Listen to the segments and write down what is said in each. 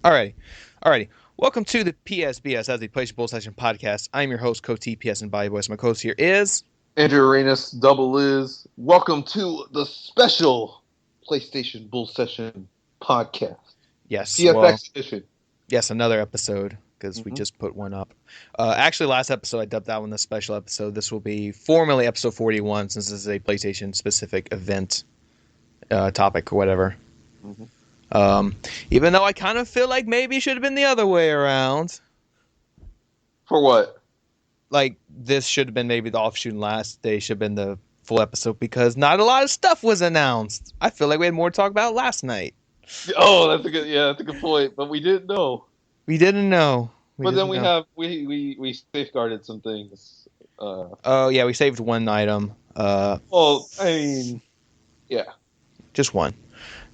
Alrighty, alrighty. Welcome to the PSBS, as the PlayStation Bull Session podcast. I'm your host, Co TPS and Body Voice. My co-host here is Andrew Arenas, Double Liz. Welcome to the special PlayStation Bull Session podcast. yes, well, PSX edition. yes, another episode because we Mm-hmm. just put one up. Actually, last episode I dubbed that one the special episode. This will be formally episode 41 since this is a PlayStation specific event topic or whatever. Mm-hmm. Even though I kind of feel like maybe it should have been the other way around. For what? Like this should have been maybe the offshoot and last day should have been the full episode because not a lot of stuff was announced. I feel like we had more to talk about last night. Oh, that's a good point. But we didn't know. We didn't know. But then we safeguarded some things. Oh yeah, we saved one item. Well, I mean, yeah. Just one.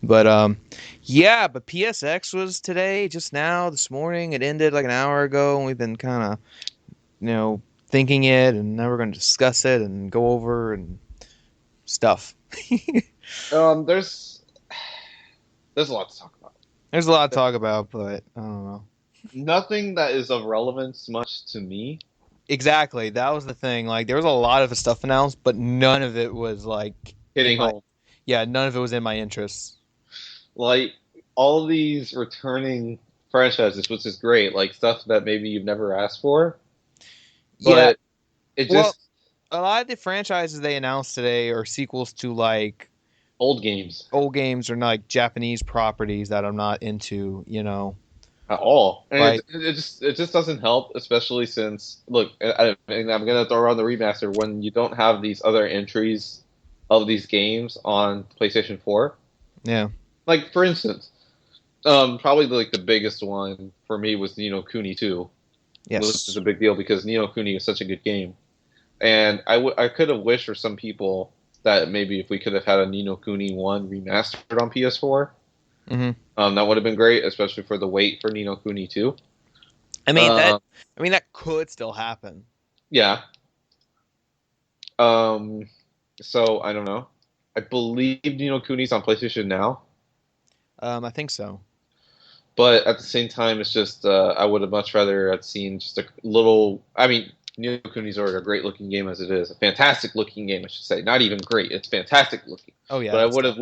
But yeah, but PSX was today, just now, this morning. It ended like an hour ago, and we've been kind of, thinking it, and now we're going to discuss it and go over and stuff. There's a lot to talk about. There's a lot to talk about, but I don't know. Nothing that is of relevance much to me. Exactly, that was the thing. Like, there was a lot of stuff announced, but none of it was like Hitting home. Yeah, none of it was in my interests. Like all of these returning franchises, which is great, like stuff that maybe you've never asked for. But Yeah, it well, just a lot of the franchises they announced today are sequels to like old games old games or like Japanese properties that I'm not into. at all, and Like, it just doesn't help, especially since look, and I'm gonna throw around the remaster when you don't have these other entries of these games on PlayStation 4. yeah, Like for instance, probably like the biggest one for me was No Kuni 2. Which yes, is a big deal because Ni no Kuni is such a good game. And I could have wished for some people that maybe if we could have had a Ni no Kuni 1 remastered on PS4, hmm that would have been great, especially for the wait for Ni no Kuni 2. I mean that. Uh, I mean that could still happen. yeah. Um, so I don't know. I believe Ni no Kuni's on PlayStation now, I think so. but at the same time, it's just I would have much rather had seen just a little. I mean, Ni no Kuni's already a great looking game as it is, a fantastic looking game, I should say. Not even great; it's fantastic looking. Oh yeah, But I would have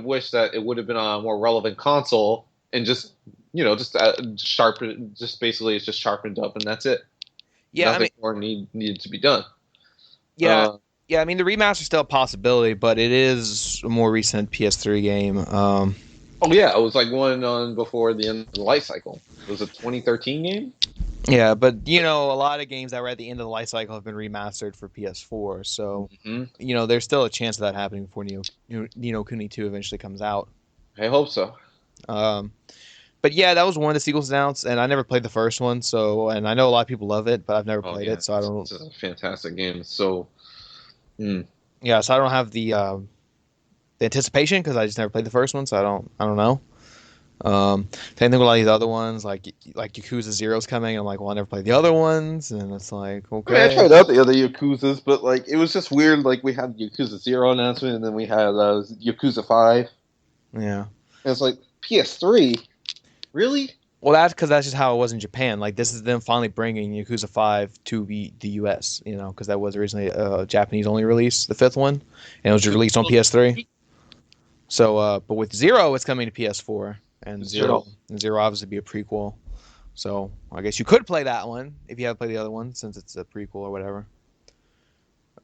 wished that it would have been on a more relevant console and just just sharpen, just basically it's just sharpened up and that's it. yeah. I Nothing mean, more needed to be done. yeah, Uh, yeah. I mean, the remaster is still a possibility, but it is a more recent PS3 game. oh yeah, it was like one on before the end of the life cycle. It was a 2013 game. Yeah, but a lot of games that were at the end of the life cycle have been remastered for PS4, so Hmm. there's still a chance of that happening before Nino Kuni 2 eventually comes out. I hope so. Um, but yeah, that was one of the sequels announced, and I never played the first one, and I know a lot of people love it, but I've never Oh played yeah, it, so I don't. it's a fantastic game. So, mm, Yeah, so I don't have the anticipation because I just never played the first one, so I don't know. Same thing with a lot of these other ones, like Yakuza Zero's coming. I'm like, well, I never played the other ones, and it's like, I mean, I okay, tried out the other Yakuza's, but like it was just weird. Like we had Yakuza Zero announcement, and then we had Yakuza 5. yeah. And it's like PS3, really? Well, that's because that's just how it was in Japan. Like, this is them finally bringing Yakuza 5 to the US, because that was originally a Japanese-only release, the fifth one, and it was released on PS3. So, but with Zero, it's coming to PS4, and Zero obviously be a prequel. So, I guess you could play that one if you haven't played the other one, since it's a prequel or whatever.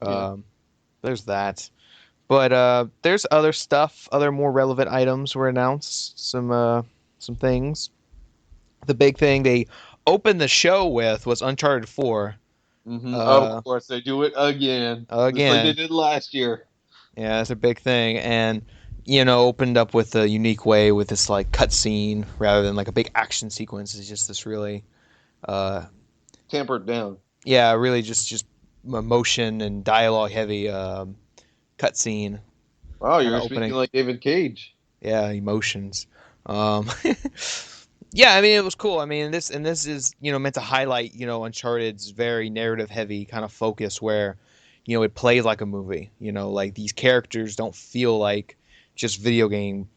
Yeah. There's that. But there's other stuff, other more relevant items were announced, some things. The big thing they opened the show with was Uncharted 4. Of course, they do it again. Just like Again, they did last year. yeah, that's a big thing, and opened up with a unique way with this like cutscene rather than like a big action sequence. It's just this really, uh, Tampered down. yeah, really just emotion and dialogue heavy cutscene. Wow, Kind you're of speaking opening, like David Cage. yeah, emotions. Um, Yeah, I mean it was cool. I mean this is meant to highlight Uncharted's very narrative heavy kind of focus where it plays like a movie. Like these characters don't feel like just video game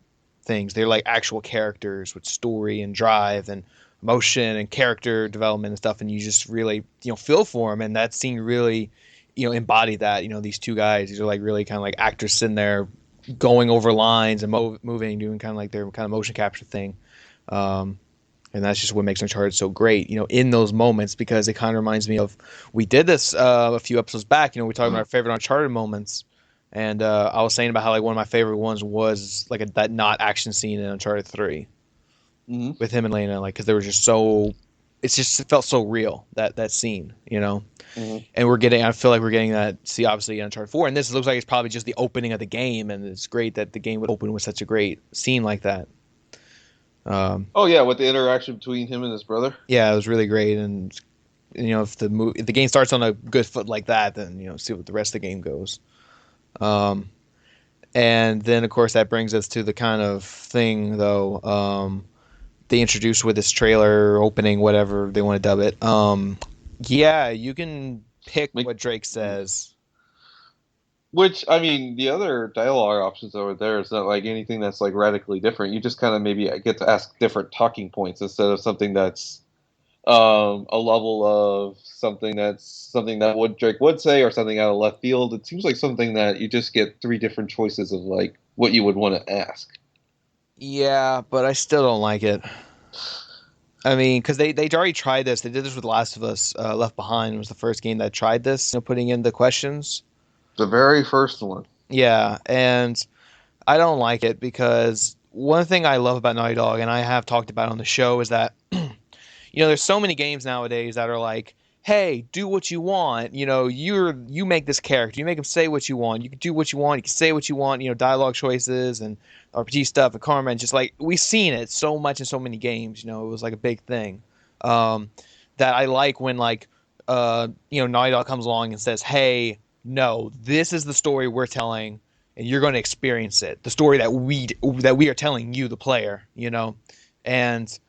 things. They're like actual characters with story and drive and emotion and character development and stuff, and you just really feel for them. And that scene really embodied that. These two guys, these are like really kind of like actors sitting there going over lines and moving, doing kind of like their kind of motion capture thing. And that's just what makes Uncharted so great, in those moments, because it kind of reminds me of, we did this a few episodes back, we talked about our favorite Uncharted moments, and I was saying about how like one of my favorite ones was like that not action scene in Uncharted 3 with him and Lena, like, because they were just so, it felt so real, that scene, and I feel like we're getting that, see, obviously in Uncharted 4, and this looks like it's probably just the opening of the game, and it's great that the game would open with such a great scene like that. Oh yeah, with the interaction between him and his brother. Yeah, it was really great, and if the game starts on a good foot like that, then see what the rest of the game goes. And then of course that brings us to the kind of thing though they introduced with this trailer opening, whatever they want to dub it. Yeah, you can pick what Drake says. Which, I mean, the other dialogue options over there is not like anything that's like radically different. You just kind of maybe get to ask different talking points instead of something that's a level of something that what Drake would say or something out of left field. It seems like something that you just get three different choices of like what you would want to ask. Yeah, but I still don't like it. I mean, because they already tried this. They did this with Last of Us Left Behind. It was the first game that tried this, putting in the questions. The very first one. Yeah, and I don't like it because one thing I love about Naughty Dog, and I have talked about on the show, is that there's so many games nowadays that are like, hey, do what you want. You make this character, you make him say what you want, you can do what you want, you can say what you want. Dialogue choices and RPG stuff and karma, and just like we've seen it so much in so many games. It was like a big thing that I like when like Naughty Dog comes along and says, hey, no, this is the story we're telling, and you're going to experience it. The story that we are telling you, the player, and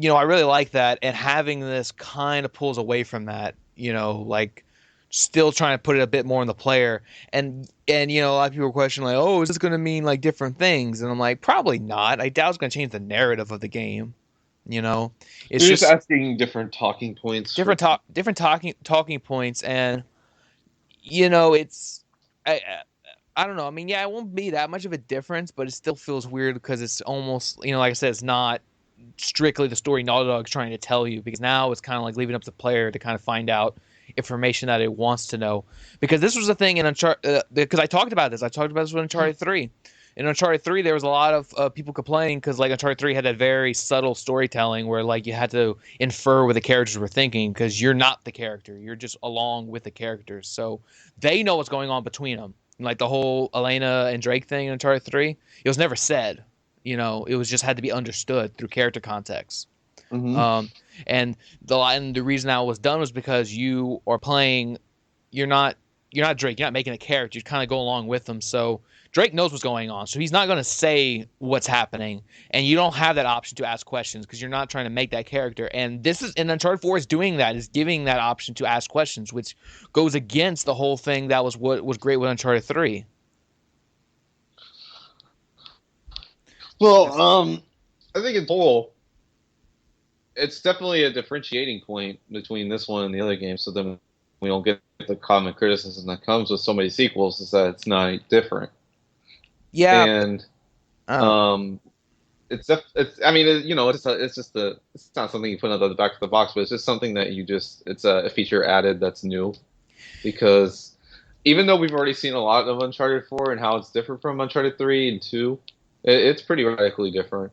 I really like that. And having this kind of pulls away from that, like still trying to put it a bit more on the player. And a lot of people are questioning like, oh, is this going to mean like different things? And I'm like, probably not. I doubt it's going to change the narrative of the game. It's You're just asking different talking points, different talking points, and. It's I don't know. I mean, yeah, it won't be that much of a difference, but it still feels weird because it's almost, like I said, it's not strictly the story Naughty Dog's trying to tell you, because now it's kind of like leaving up to the player to kind of find out information that it wants to know. Because this was a thing in Uncharted, because I talked about this. I talked about this with Uncharted 3. In Uncharted 3, there was a lot of people complaining because like Uncharted 3 had that very subtle storytelling where like you had to infer what the characters were thinking because you're not the character. You're just along with the characters. So they know what's going on between them. Like the whole Elena and Drake thing in Uncharted 3, it was never said. It was just had to be understood through character context. Mm-hmm. And the reason that was done was because you are playing, you're not Drake, you're not making a character, you kind of go along with them. So Drake knows what's going on, so he's not going to say what's happening, and you don't have that option to ask questions because you're not trying to make that character. And this is, and Uncharted 4 is doing that, is giving that option to ask questions, which goes against the whole thing that was what was great with Uncharted 3. Well, I think in whole, it's definitely a differentiating point between this one and the other game. So then we don't get the common criticism that comes with so many sequels, is that it's not different. Yeah, and it's I mean, it's not something you put on the back of the box, but it's just something that it's a feature added that's new, because even though we've already seen a lot of Uncharted 4 and how it's different from Uncharted 3 and 2, it's pretty radically different.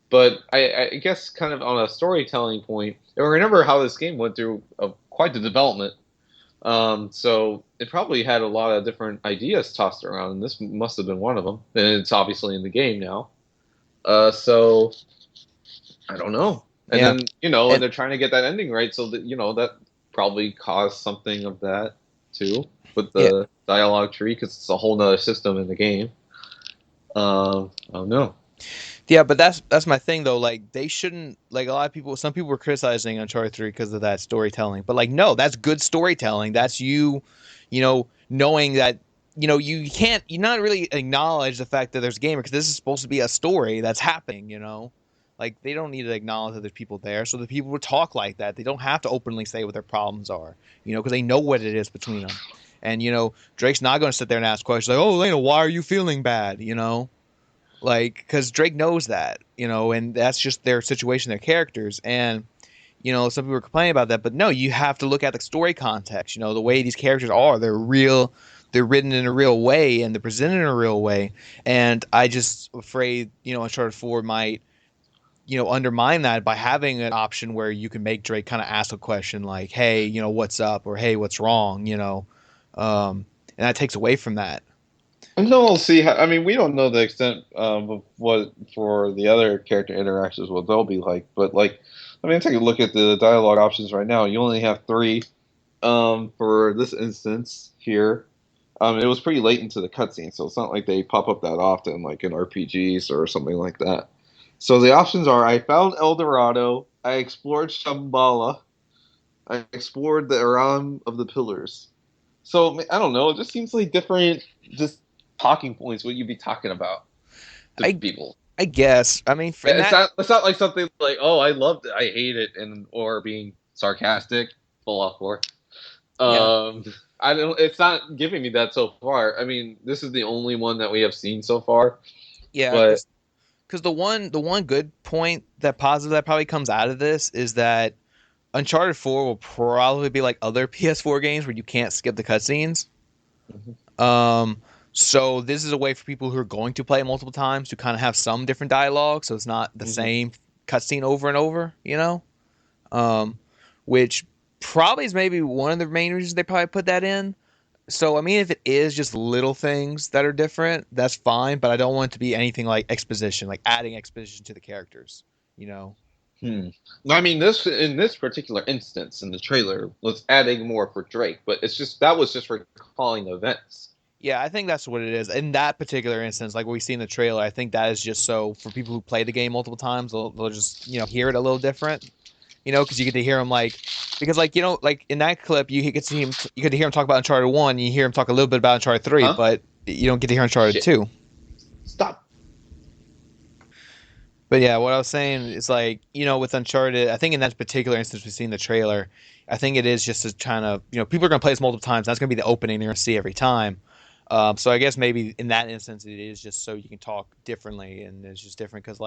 But I guess kind of on a storytelling point, and remember how this game went through quite the development. So it probably had a lot of different ideas tossed around, and this must have been one of them. And it's obviously in the game now. So I don't know. And then, and they're trying to get that ending right, so that, that probably caused something of that too, with the dialogue tree, because it's a whole nother system in the game. I don't know. Yeah, but that's my thing though. Like they shouldn't, like some people were criticizing Uncharted 3 because of that storytelling. But like no, that's good storytelling. That's you, knowing that you're not really acknowledge the fact that there's a gamer because this is supposed to be a story that's happening, Like, they don't need to acknowledge that there's people there, so the people would talk like that. They don't have to openly say what their problems are, because they know what it is between them. And, Drake's not going to sit there and ask questions like, oh, Lena, why are you feeling bad, Like, because Drake knows that, and that's just their situation, their characters. And, some people are complaining about that, but no, you have to look at the story context, the way these characters are. They're real. They're written in a real way, and they're presented in a real way. And I just afraid, Uncharted 4 might, undermine that by having an option where you can make Drake kind of ask a question like, hey, what's up? Or, hey, what's wrong? And that takes away from that. No, we'll see. I mean, we don't know the extent of what for the other character interactions what they'll be like. But take a look at the dialogue options right now. You only have three for this instance here. It was pretty late into the cutscene, so it's not like they pop up that often, like in RPGs or something like that. So the options are: I found El Dorado, I explored Shambhala, I explored the Aram of the Pillars. So I don't know. It just seems like different, just talking points. What you'd be talking about to people. I guess. I mean, it's not like something like, oh, I loved it, I hate it, or being sarcastic. Full off for. I don't. It's not giving me that so far. I mean, this is the only one that we have seen so far. Yeah, but because the one good point, that positive that probably comes out of this is that Uncharted 4 will probably be like other PS4 games where you can't skip the cutscenes. Mm-hmm. So this is a way for people who are going to play it multiple times to kind of have some different dialogue, so it's not the same cutscene over and over, which probably is maybe one of the main reasons they probably put that in. So, I mean, if it is just little things that are different, that's fine, but I don't want it to be anything like exposition, like adding exposition to the characters, I mean, in this particular instance in the trailer was adding more for Drake, but that was just recalling events. Yeah, I think that's what it is. In that particular instance, like what we see in the trailer, I think that is just so for people who play the game multiple times, they'll just, hear it a little different, because you get to hear him because in that clip, you get to hear him talk about Uncharted 1, and you hear him talk a little bit about Uncharted 3, but you don't get to hear Uncharted 2. Stop. But yeah, what I was saying is with Uncharted, I think in that particular instance we've seen the trailer, I think it is just to kind of, people are going to play this multiple times. That's going to be the opening you're going to see every time. So I guess maybe in that instance it is just so you can talk differently, and it's just different because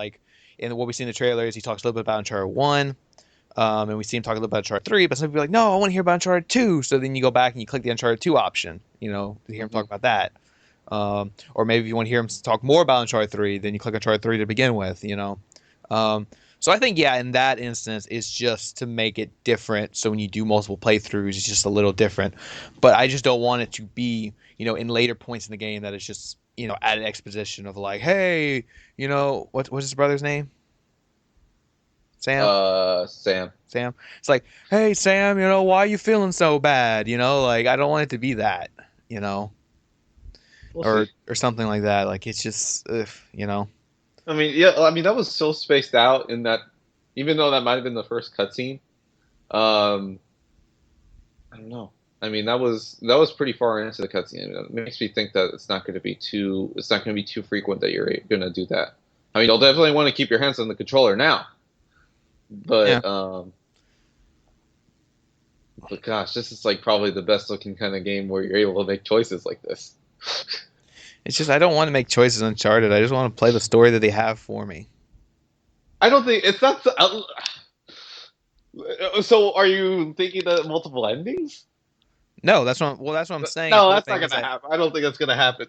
in what we see in the trailer is he talks a little bit about Uncharted 1, and we see him talk a little bit about Uncharted 3, but some people are like, no, I want to hear about Uncharted 2. So then you go back and you click the Uncharted 2 option, to hear him talk about that. Or maybe if you want to hear him talk more about Uncharted 3, then you click Uncharted 3 to begin with, So I think, in that instance, it's just to make it different. So when you do multiple playthroughs, it's just a little different. But I just don't want it to be, in later points in the game that it's just, added exposition of like, hey, what's his brother's name? Sam? Sam. It's like, hey, Sam, why are you feeling so bad? I don't want it to be that, or something like that. Like, it's just, I mean, that was so spaced out in that, even though that might have been the first cutscene. I don't know. I mean, that was pretty far into the cutscene. It makes me think that it's not going to be too frequent that you're going to do that. I mean, you'll definitely want to keep your hands on the controller now. But but gosh, this is probably the best looking kind of game where you're able to make choices like this. It's just I don't want to make choices on Uncharted. I just want to play the story that they have for me. I don't think it's not. So, are you thinking that multiple endings? No, that's what I'm saying. No, that's not going to happen. I don't think that's going to happen.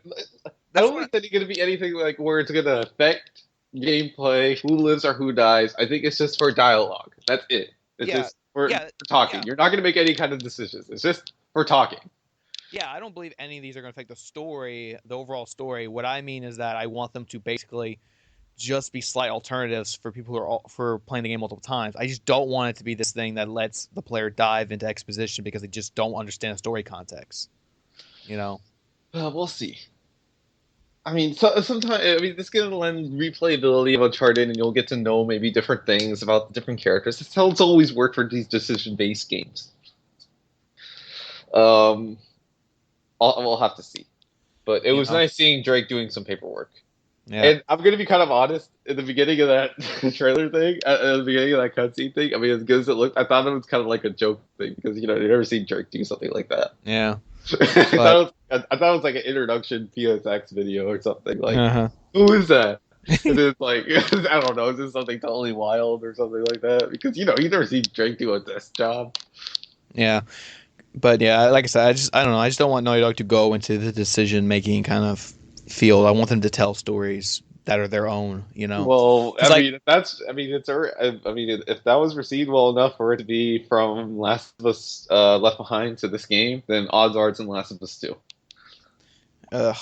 I don't think it's going to be anything where it's going to affect gameplay, who lives or who dies. I think it's just for dialogue. That's it. It's just for talking. You're not going to make any kind of decisions. It's just for talking. Yeah, I don't believe any of these are going to affect the overall story. What I mean is that I want them to basically just be slight alternatives for people who are for playing the game multiple times. I just don't want it to be this thing that lets the player dive into exposition because they just don't understand the story context. We'll see. I mean, sometimes this is going to lend replayability of Uncharted, and you'll get to know maybe different things about the different characters. That's how it's always worked for these decision-based games. We'll have to see. But it You was know? nice seeing Drake doing some paperwork. Yeah. And I'm gonna be kind of honest. In the beginning of that trailer thing, at the beginning of that cutscene thing, I mean, as good as it looked, I thought it was kind of like a joke thing because you never seen Drake do something like that. Yeah. But I thought it was like an introduction PSX video or something. Like, uh-huh. who is that? And then it's like, I don't know, is this something totally wild or something like that? Because you never see Drake do a desk job. Yeah. But yeah, like I said, I don't know. I just don't want Naughty Dog to go into the decision making kind of field. I want them to tell stories that are their own, you know. Well, Because like I mean, I mean, if that was received well enough for it to be from Last of Us Left Behind to this game, then odds are it's in Last of Us 2. Ugh.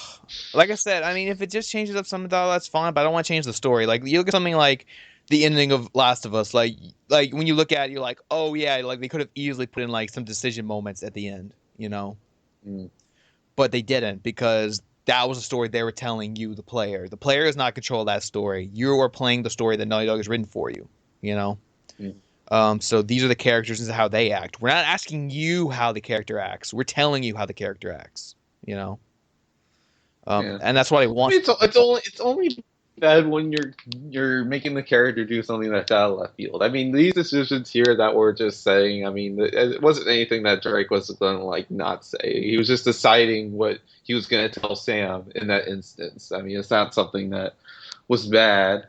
Like I said, I mean, if it just changes up some dollar, that's fine. But I don't want to change the story. Like you look at something like the ending of Last of Us, like when you look at it, you're like, oh yeah, like they could have easily put in like some decision moments at the end, you know, Mm. but they didn't because that was a story they were telling you, the player. The player is not control of that story. You are playing the story that Naughty Dog has written for you, you know. Mm. So these are the characters and how they act. We're not asking you how the character acts. We're telling you how the character acts, you know. Yeah. And that's what I I want. mean, it's only bad when you're making the character do something that's out of left field. I mean, these decisions here that we're just saying. I mean, it wasn't anything that Drake was going to like not say. He was just deciding what he was going to tell Sam in that instance. I mean, it's not something that was bad.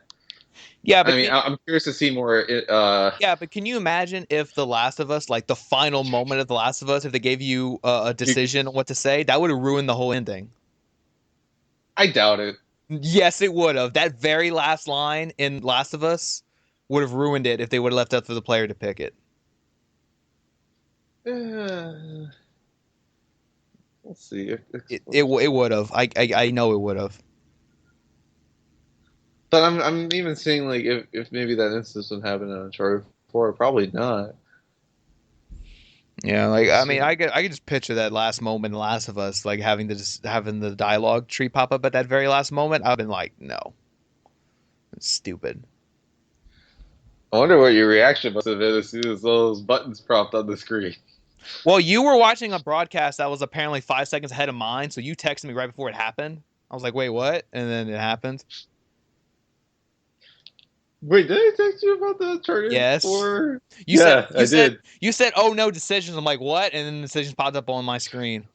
Yeah, I but mean, I'm curious to see more. yeah, but can you imagine if The Last of Us, like the final moment of The Last of Us, if they gave you a decision on what to say, that would have ruined the whole ending. I doubt it. Yes, it would have. That very last line in Last of Us would have ruined it if they would have left up for the player to pick it. We'll see. It would have. I know it would have. But I'm even seeing like if maybe that instance would happen in Uncharted 4, probably not. Yeah, like I mean, So, I could just picture that last moment in Last of Us, like having the dialogue tree pop up at that very last moment. I've been like, no, it's stupid. I wonder what your reaction must have been as soon as those buttons popped on the screen. Well, you were watching a broadcast that was apparently 5 seconds ahead of mine, so you texted me right before it happened. I was like, wait, what? And then it happened. Wait, did I text you about the Uncharted Yes. 4? You said Yeah, I did. oh no decisions. I'm like, what? And then the decisions popped up on my screen.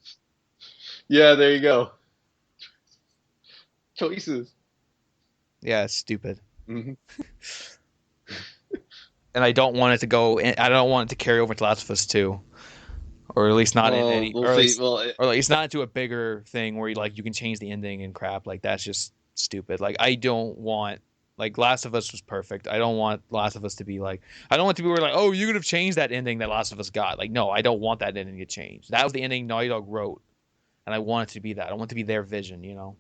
Yeah, there you go. Choices. Yeah, it's stupid. Hmm. And I don't want it to go. I don't want it to carry over to Last of Us 2, or at least not in Well, any, we'll see. or at least not into a bigger thing where you can change the ending and crap. Like that's just stupid. Like I don't want. Like Last of Us was perfect. I don't want Last of Us to be like. I don't want to be like, oh, you could have changed that ending that Last of Us got. Like, no, I don't want that ending to change. That was the ending Naughty Dog wrote, and I want it to be that. I want it to be their vision, you know.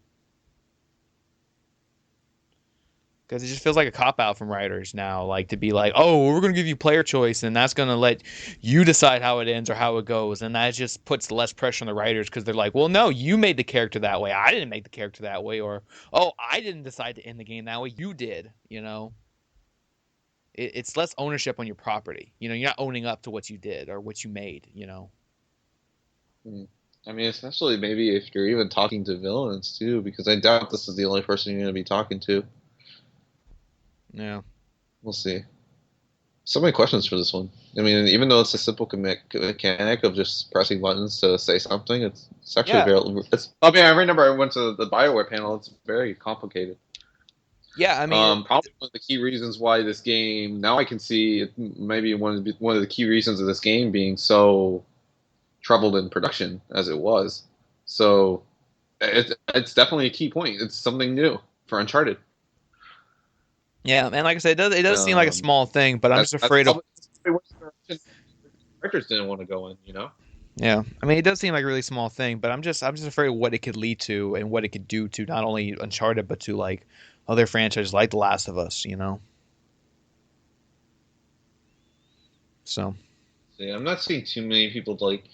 Because it just feels like a cop out from writers now, like to be like, oh, we're going to give you player choice, and that's going to let you decide how it ends or how it goes, and that just puts less pressure on the writers because they're like, well, no, you made the character that way, I didn't make the character that way, or oh, I didn't decide to end the game that way, you did, you know. It's less ownership on your property, you know. You're not owning up to what you did or what you made, you know. I mean, especially maybe if you're even talking to villains too, because I doubt this is the only person you're going to be talking to. Yeah. We'll see. So many questions for this one. I mean, even though it's a simple mechanic of just pressing buttons to say something, it's actually Yeah. very. I mean, I remember I went to the Bioware panel. It's very complicated. Yeah, I mean, Probably one of the key reasons why this game now I can see maybe one of the key reasons of this game being so troubled in production as it was. So it's definitely a key point. It's something new for Uncharted. yeah, and like I said, it does seem like a Um, small thing, but I'm just afraid of. probably what direction directors didn't want to go in. You know. Yeah, I mean, it does seem like a really small thing, but I'm just afraid of what it could lead to and what it could do to not only Uncharted but to like other franchises like The Last of Us, you know. So Yeah, I'm not seeing too many people like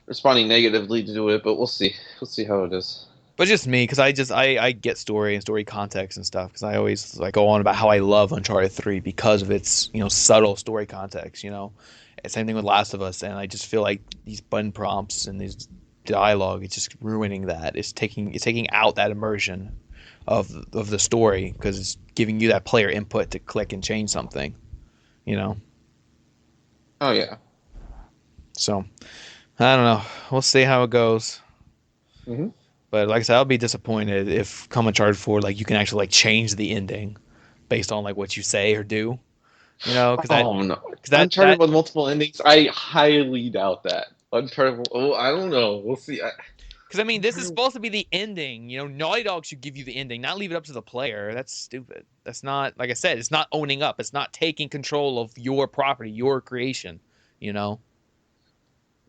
responding negatively to it, but we'll see. We'll see how it is. but just me, because I get story and story context and stuff, because I always like go on about how I love Uncharted 3 because of its subtle story context, you know. And same thing with Last of Us, and I just feel like these button prompts and these dialogue. It's just ruining that. It's taking out that immersion of the story because it's giving you that player input to click and change something. You know. Oh yeah. So I don't know. We'll see how it goes. Hmm. But like I said, I'll be disappointed if come Uncharted 4, like you can actually like change the ending based on like what you say or do. You know, Oh no, that Uncharted with multiple endings. I highly doubt that. Uncharted. Oh, I don't know. We'll see. because I mean this is supposed to be the ending. You know, Naughty Dog should give you the ending, not leave it up to the player. That's stupid. That's not like I said. It's not owning up. It's not taking control of your property, your creation. You know.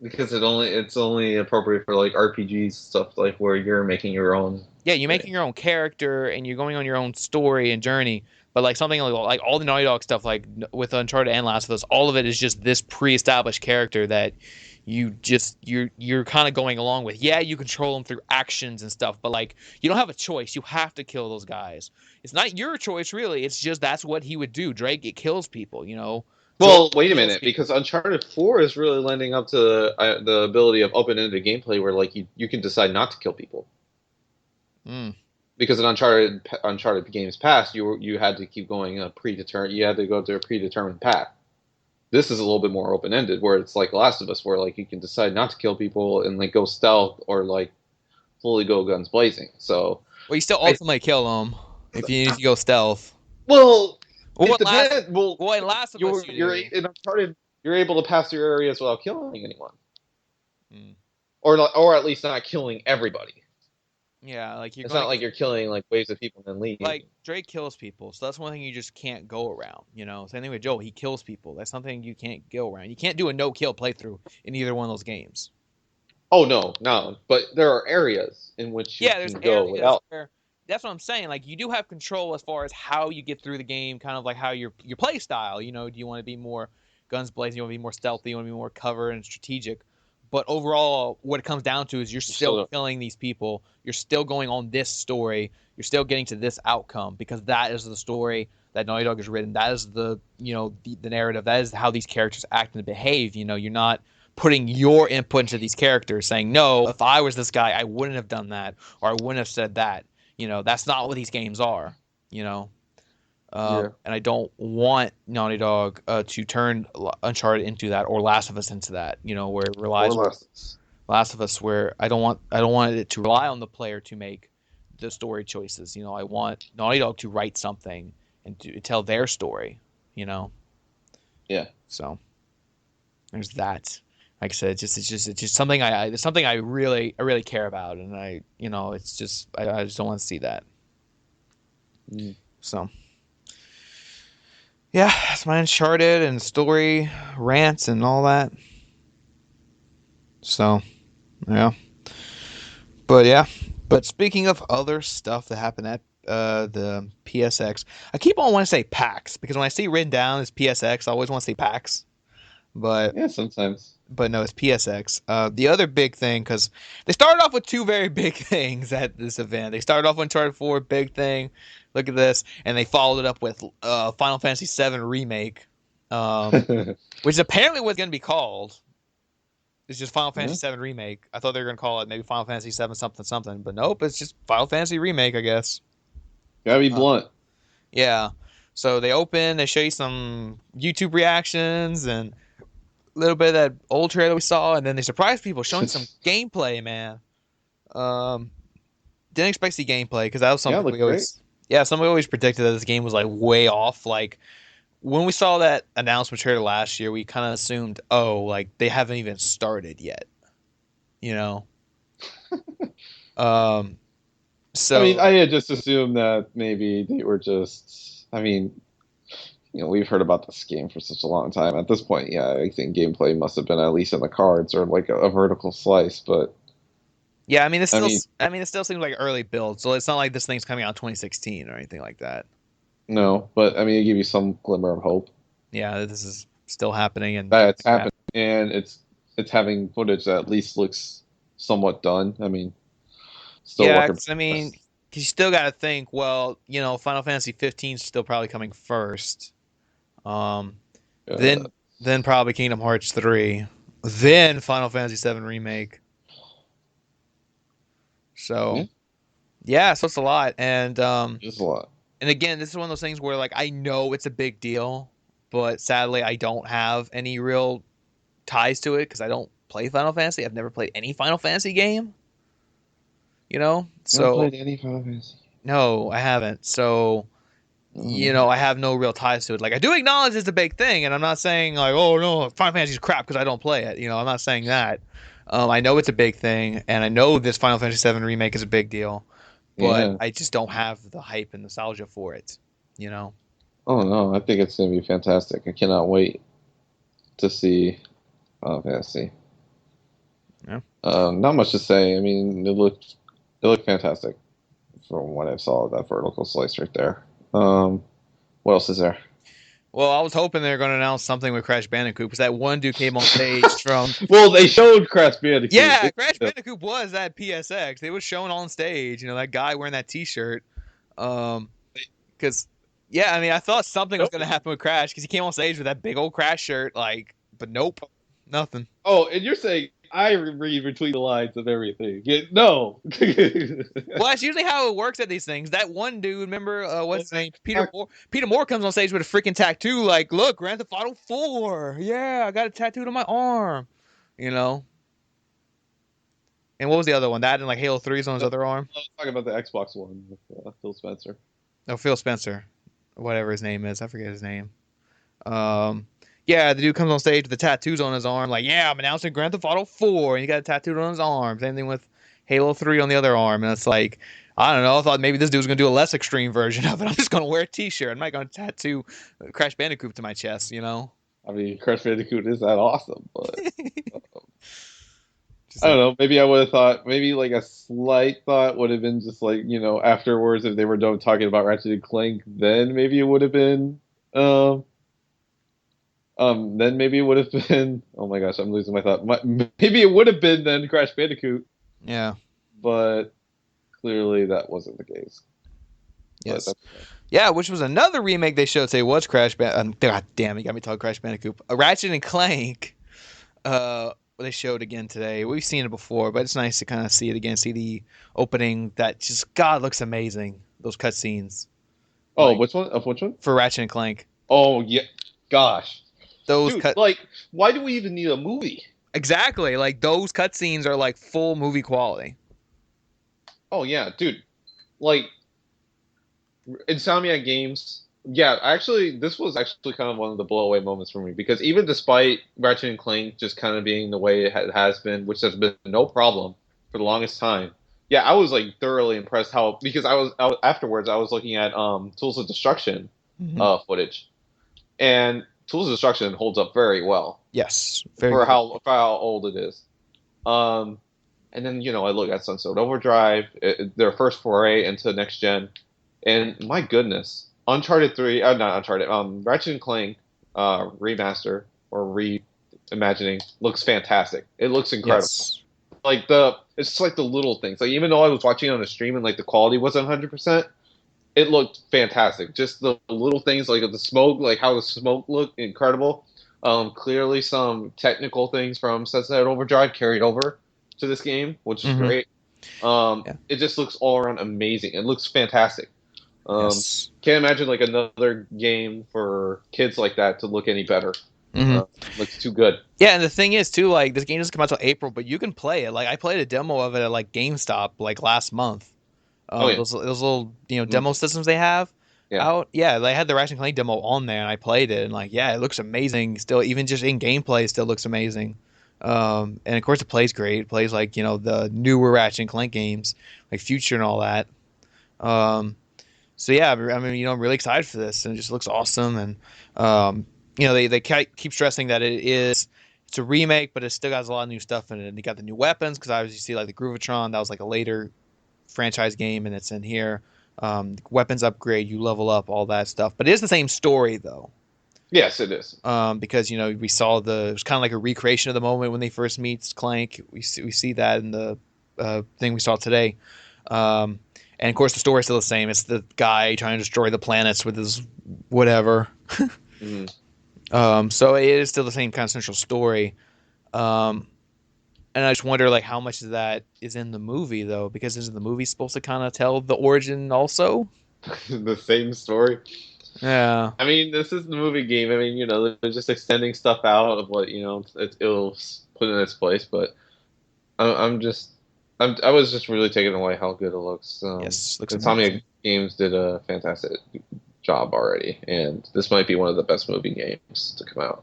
Because it's only appropriate for like RPG stuff, like where you're making your own Yeah, you're making thing. your own character and you're going on your own story and journey. But like something like all the Naughty Dog stuff, like with Uncharted and Last of Us, all of it is just this pre-established character that you're kind of going along with. Yeah, you control them through actions and stuff, but like you don't have a choice. You have to kill those guys. It's not your choice really. It's just that's what he would do. Drake, it kills people. You know. Joel Well, wait a kills minute, people. because Uncharted 4 is really lending up to the ability of open-ended gameplay where like you can decide not to kill people. Mm. Because in Uncharted games past, you had to keep going predetermined. You had to go to a predetermined path. This is a little bit more open-ended, where it's like Last of Us, where like you can decide not to kill people and like go stealth or like fully go guns blazing. So Well, you still I ultimately kill them if you go stealth. well, Well, it depends. Well, in Last of Us, you you're do. in Uncharted, you're able to pass through areas without killing anyone, Mm. or at least not killing everybody. Yeah, like you're It's gonna not like you're killing like waves of people and then leaving. like Drake kills people, so that's one thing you just can't go around. You know, same thing with Joel. He kills people. That's something you can't go around. You can't do a no kill playthrough in either one of those games. Oh no, no, but there are areas in which you Yeah, there's can go areas without. where that's what I'm saying. Like you do have control as far as how you get through the game, kind of like how your play style. You know, do you want to be more guns blazing? You want to be more stealthy? You want to be more cover and strategic? But overall, what it comes down to is you're You still still killing these people. You're still going on this story. You're still getting to this outcome because that is the story that Naughty Dog has written. That is the narrative. That is how these characters act and behave. You know, you're not putting your input into these characters, saying, "No, if I was this guy, I wouldn't have done that, or I wouldn't have said that." You know, that's not what these games are. You know, yeah. and I don't want Naughty Dog to turn Uncharted into that or Last of Us into that. You know, where it Or relies less. Last of Us, where I don't want it to rely on the player to make the story choices. You know, I want Naughty Dog to write something and to tell their story. You know, Yeah. so there's that. Like I said, it's just something it's something I really care about, and it's just I just don't want to see that. Mm. So yeah, that's my Uncharted and story rants and all that. So yeah, but yeah, but speaking of other stuff that happened at the PSX, I keep on wanting to say PAX because when I see written down as PSX, I always want to say PAX, but Yeah, sometimes. no, it's PSX. The other big thing, because they started off with two very big things at this event. They started off with Uncharted 4, big thing. Look at this, and they followed it up with Final Fantasy VII Remake, um, Yeah. which apparently was going to be called. It's just Final Fantasy VII Remake. I thought they were going to call it maybe Final Fantasy VII something something, but nope, it's just Final Fantasy Remake, I guess. Gotta be Uh, blunt. yeah. So they open, they show you some YouTube reactions and a little bit of that old trailer we saw, and then they surprised people showing some gameplay, man. Um, didn't expect to see gameplay because that was Yeah, something look we great. always, yeah, something we always predicted that this game was like way off. Like when we saw that announcement trailer last year, we kind of assumed, oh, like they haven't even started yet, you know. Um, I mean, so I had just assumed that maybe they were just. I mean, we've heard about this game for such a long time. At this point, yeah, I think gameplay must have been at least in the cards or like a vertical slice. But yeah, I mean, I mean, it still seems like early build, so it's not like this thing's coming out in 2016 or anything like that. no, but I mean, it gave you some glimmer of hope Yeah, this is still happening and that it's crap. happened, and it's having footage that at least looks somewhat done. I mean, still Yeah, work in 'cause, I mean, progress. 'cause you still got to think. Well, Final Fantasy 15 is still probably coming first. Um, Uh, then probably Kingdom Hearts 3, then Final Fantasy 7 remake. Yeah, So yeah, so it's a lot, it's a lot. and again, this is one of those things where like I know it's a big deal, but sadly I don't have any real ties to it because I don't play Final Fantasy. I've never played any Final Fantasy game, you know. You haven't So played any Final Fantasy? no, I haven't. So Oh, I have no real ties to it. Like I do acknowledge it's a big thing, and I'm not saying like, oh no, Final Fantasy's crap because I don't play it. I'm not saying that. I know it's a big thing, and I know this Final Fantasy VII remake is a big deal, but yeah. I just don't have the hype and nostalgia for it. You know. Oh no, I think it's gonna be fantastic. I cannot wait to see Final Fantasy. Yeah. Not much to say. I mean, it looked fantastic from what I saw. That vertical slice right there. What else is there? Well, I was hoping they were going to announce something with Crash Bandicoot because that one dude came on stage from. Well, they showed Crash Bandicoot. Yeah, Crash Bandicoot was at PSX. It was shown on stage. That guy wearing that T-shirt. Because yeah, I mean, I thought something was going to happen with Crash because he came on stage with that big old Crash shirt. But nope, nothing. Oh, and you're saying I read between the lines of everything. No. Well, that's usually how it works at these things. That one dude, remember what's his name? Peter Moore. Peter Moore comes on stage with a freaking tattoo. Like, look, Grand Theft Auto 4. Yeah, I got a tattoo on my arm. You know. And what was the other one? That and like Halo 3's on his other arm. I was talking about the Xbox One with Phil Spencer. Oh, Phil Spencer, whatever his name is. I forget his name. Yeah, the dude comes on stage with the tattoos on his arm. Like, yeah, I'm announcing Grand Theft Auto 4, and he got a tattoo on his arm. Same thing with Halo 3 on the other arm. And it's like, I don't know. I thought maybe this dude was gonna do a less extreme version of it. I'm just gonna wear a T-shirt. I'm not gonna tattoo Crash Bandicoot to my chest. I mean, Crash Bandicoot is that awesome, but Just I don't like, know. Maybe I would have thought, maybe like a slight thought would have been just like, afterwards, if they were done talking about Ratchet and Clank, then maybe it would have been, then maybe it would have been, oh my gosh, I'm losing my thought. Maybe it would have been then Crash Bandicoot, yeah, but clearly that wasn't the case. But yes, that's okay. yeah. Which was another remake they showed today was Crash God damn, you got me talking Crash Bandicoot. Ratchet and Clank. They showed again today. We've seen it before, but it's nice to kind of see it again. See the opening that just God looks amazing. Those cutscenes. Oh, Like which one? Of which one? for Ratchet and Clank. Oh, yeah. Gosh. Those Dude, cut like, why do we even need a movie? exactly like those cutscenes are like full movie quality. Oh, yeah, dude. Like, Insomniac Games. Yeah, actually, this was actually kind of one of the blow away moments for me because even despite Ratchet and Clank just kind of being the way it has been, which has been no problem for the longest time, yeah, I was like thoroughly impressed how because afterwards I was looking at Tools of Destruction Mm-hmm. footage, and Tools of Destruction holds up very well Yes, very for good. how old it is. And then I look at Sunset Overdrive, their first foray into next gen, and my goodness, Uncharted 3, not Uncharted, Ratchet and Clank remaster or reimagining looks fantastic. It looks incredible. Yes. Like it's just like the little things. Like even though I was watching on a stream and like the quality wasn't 100%, it looked fantastic. Just the little things like the smoke, like how the smoke looked incredible. Clearly some technical things from Sunset Overdrive carried over to this game, which is Mm-hmm. great. Yeah. It just looks all around amazing. It looks fantastic. Yes. Can't imagine like another game for kids like that to look any better. Mm-hmm. Looks too good. Yeah, and the thing is too, like this game doesn't come out till April, but you can play it. Like I played a demo of it at like GameStop like last month. Oh yeah, Those little demo systems they have yeah. out. Yeah, they had the Ratchet and Clank demo on there, and I played it, and like yeah, it looks amazing. Still, even just in gameplay, it still looks amazing. And of course, it plays great. It plays like the newer Ratchet and Clank games, like Future and all that. So yeah, I mean, I'm really excited for this, and it just looks awesome. And they keep stressing that it's a remake, but it still has a lot of new stuff in it. And you got the new weapons because obviously you see like the Groovatron, that was like a later franchise game, and it's in here. Weapons upgrade, you level up, all that stuff. But it is the same story though. Yes, it is. Because we saw it was kind of like a recreation of the moment when they first meet Clank. We see that in the thing we saw today. And of course, the story's still the same. It's the guy trying to destroy the planets with his whatever. Mm-hmm. So it is still the same kind of central story. And I just wonder like how much of that is in the movie though, because isn't the movie supposed to kind of tell the origin also? The same story. Yeah. I mean, this is the movie game. I mean, they're just extending stuff out of what it'll put in its place. But I'm just, I was just really taken away how good it looks. Yes, looks Insomniac amazing. Games did a fantastic job already, and this might be one of the best movie games to come out.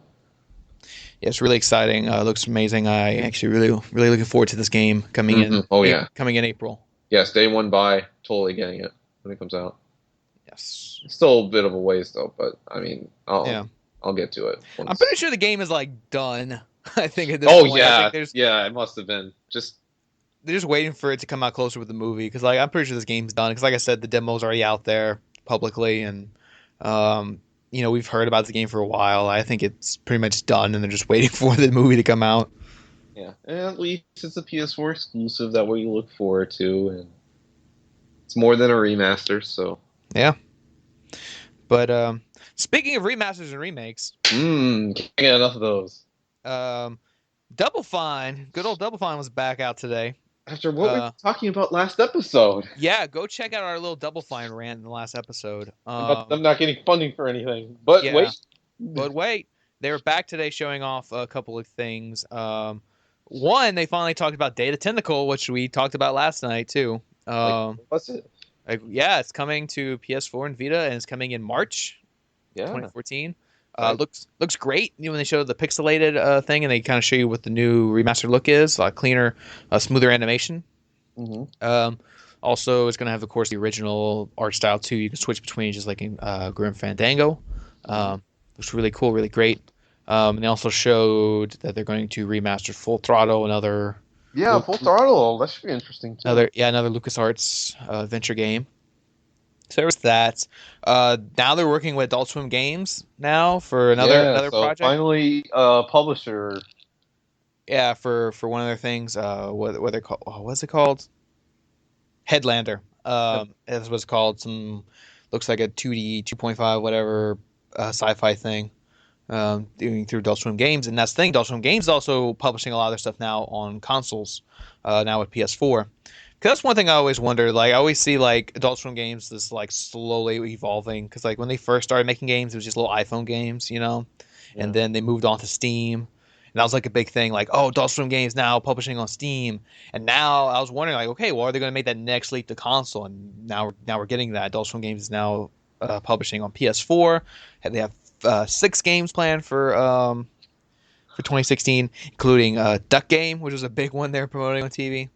Yeah, it's really exciting. Looks amazing. I actually really looking forward to this game coming in Oh yeah, coming in April. yes, day one buy, totally getting it when it comes out. Yes. It's still a bit of a ways though, but I mean, Yeah. I'll get to it I'm pretty once. sure the game is like done. I think at this Oh point, I think yeah, yeah, it must have been just they're just waiting for it to come out closer with the movie because like I'm pretty sure this game's done because like I said, the demo's already out there publicly and um, we've heard about the game for a while. I think it's pretty much done and they're just waiting for the movie to come out. yeah, and at least it's a PS4 exclusive that we look forward to, and it's more than a remaster. So, Yeah, but speaking of remasters and remakes, can't get enough of those. um, Double Fine, good old Double Fine was back out today. After what we were Uh, talking about last episode yeah, go check out our little Double Fine rant in the last episode. about them not getting funding for anything, but Yeah, wait, but wait, they were back today showing off a couple of things. One, they finally talked about Data Tentacle, which we talked about last night too. like what's it? Yeah, it's coming to PS4 and Vita, and it's coming in March Yeah, 2014. I, Looks great. When they show the pixelated thing, and they kind of show you what the new remastered look is, cleaner, smoother animation. hmm Um, Also, it's going to have, of course, the original art style too. You can switch between just like in Grim Fandango. Looks really cool, really great. And they also showed that they're going to remaster Full Throttle, yeah, Full Throttle. That should be interesting too. another LucasArts adventure game. So there's that. Now they're working with Adult Swim Games now for Yeah, another so project. finally, publisher. Yeah, for one of their things. What they're called? What's it called? Headlander. As was called. Some looks like a 2D 2.5 whatever sci-fi thing. Doing through Adult Swim Games, and that's the thing. Adult Swim Games is also publishing a lot of their stuff now on consoles. Now with PS4. Because that's one thing I always wonder. Like I always see like Adult Swim Games is like slowly evolving. Because like when they first started making games, it was just little iPhone games, and Yeah. then they moved on to Steam. And that was like a big thing, like, oh, Adult Swim Games now publishing on Steam. And now I was wondering, like, okay, well, are they going to make that next leap to console? And now we're getting that. Adult Swim Games is now publishing on PS4. And they have 6 games planned for 2016, including Duck Game, which was a big one they're promoting on TV.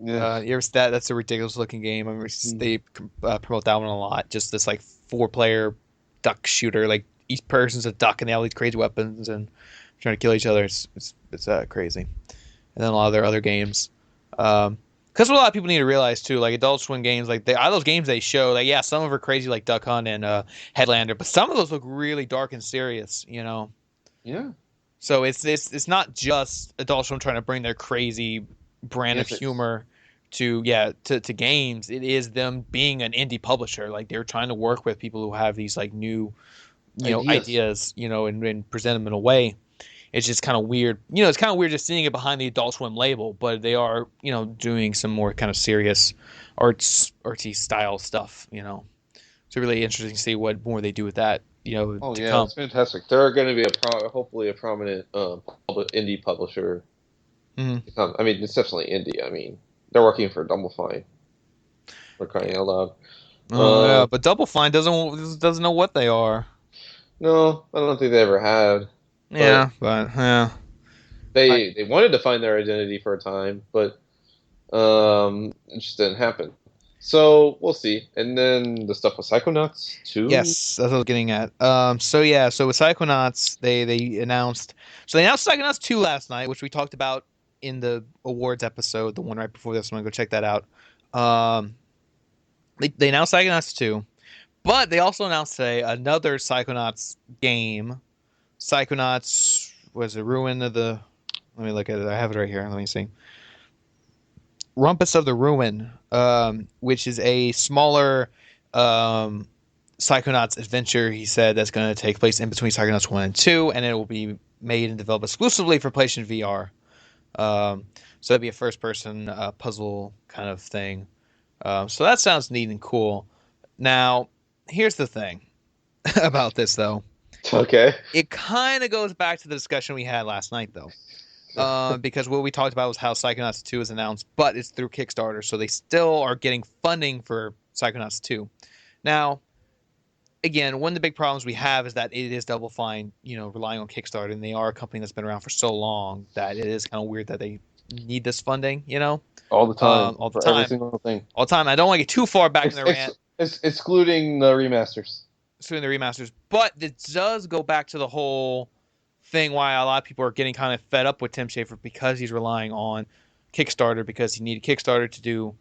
Yeah. You ever see that? That's a ridiculous looking game. I mean, they promote that one a lot. Just this like 4-player duck shooter. Like each person's a duck, and they have all these crazy weapons and trying to kill each other. It's crazy. And then a lot of their other games. Because what a lot of people need to realize too, like Adult Swim games, like all those games they show, like yeah, some of them are crazy, like Duck Hunt and Headlander, but some of those look really dark and serious. Yeah. So it's not just Adult Swim trying to bring their crazy brand of Yes, humor to games. It is them being an indie publisher. Like they're trying to work with people who have these like new ideas, and present them in a way. It's just kind of weird. It's kind of weird just seeing it behind the Adult Swim label, but they are, doing some more kind of serious artsy style stuff. It's really interesting to see what more they do with that, Oh to yeah, come. it's fantastic. They're going to be hopefully a prominent indie publisher. Mhm. I mean, it's definitely indie. I mean, they're working for Double Fine. For crying out loud. Oh yeah, but Double Fine doesn't know what they are. No, I don't think they ever had. But Yeah, but yeah. I, they wanted to find their identity for a time, but it just didn't happen. So we'll see. And then the stuff with Psychonauts 2. yes, that's what I was getting at. So with Psychonauts, they announced Psychonauts 2 last night, which we talked about in the awards episode, the one right before this one. Go check that out. Um, they announced Psychonauts 2, but they also announced today another Psychonauts game. Psychonauts was a Ruin of the. Let me look at it. I have it right here. Let me see. Rumpus of the Ruin, which is a smaller Psychonauts adventure. He said that's going to take place in between Psychonauts 1 and 2, and it will be made and developed exclusively for PlayStation VR. So that'd be a first-person puzzle kind of thing. So that sounds neat and cool. Now, here's the thing about this, though. Okay. It kind of goes back to the discussion we had last night, though. Because what we talked about was how Psychonauts 2 is announced, but it's through Kickstarter, so they still are getting funding for Psychonauts 2. Now, again, one of the big problems we have is that it is Double Fine, relying on Kickstarter, and they are a company that's been around for so long that it is kind of weird that they need this funding, All the time. all the For every time, single thing. all the time. I don't want to get too far back in the rant, Excluding the remasters. doing the remasters, but it does go back to the whole thing why a lot of people are getting kind of fed up with Tim Schafer because he's relying on Kickstarter because he needed Kickstarter to do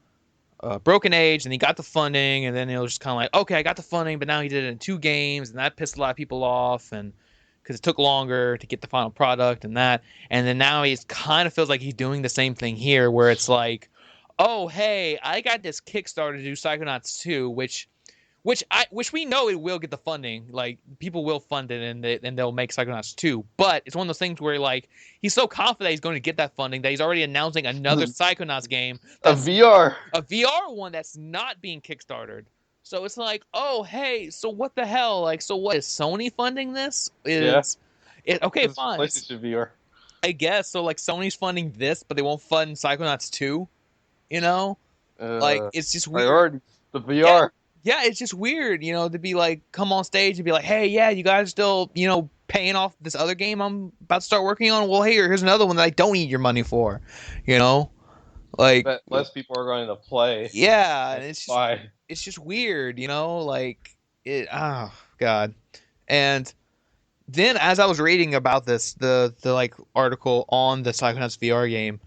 Broken Age, and he got the funding, and then it was just kind of like, okay, I got the funding, but now he did it in 2 games, and that pissed a lot of people off, and because it took longer to get the final product and that, and then now he kind of feels like he's doing the same thing here, where it's like, oh, hey, I got this Kickstarter to do Psychonauts 2, which we know it will get the funding. Like, people will fund it, and they'll make Psychonauts 2. But it's one of those things where, like, he's so confident he's going to get that funding that he's already announcing another Psychonauts game. A VR. A VR one that's not being Kickstartered. So it's like, oh, hey, so what the hell? Like, so what, is Sony funding this? Okay, It's fine. PlayStation VR. I guess. So, like, Sony's funding this, but they won't fund Psychonauts 2? Like, it's just weird. Priority. The VR. Yeah, it's just weird, to be like, come on stage and be like, hey, yeah, you guys still, paying off this other game I'm about to start working on? Well, hey, here's another one that I don't need your money for, Like, But less people are going to play. yeah, and it's just weird, like, oh, God. And then as I was reading about this, the like, article on the Psychonauts VR game,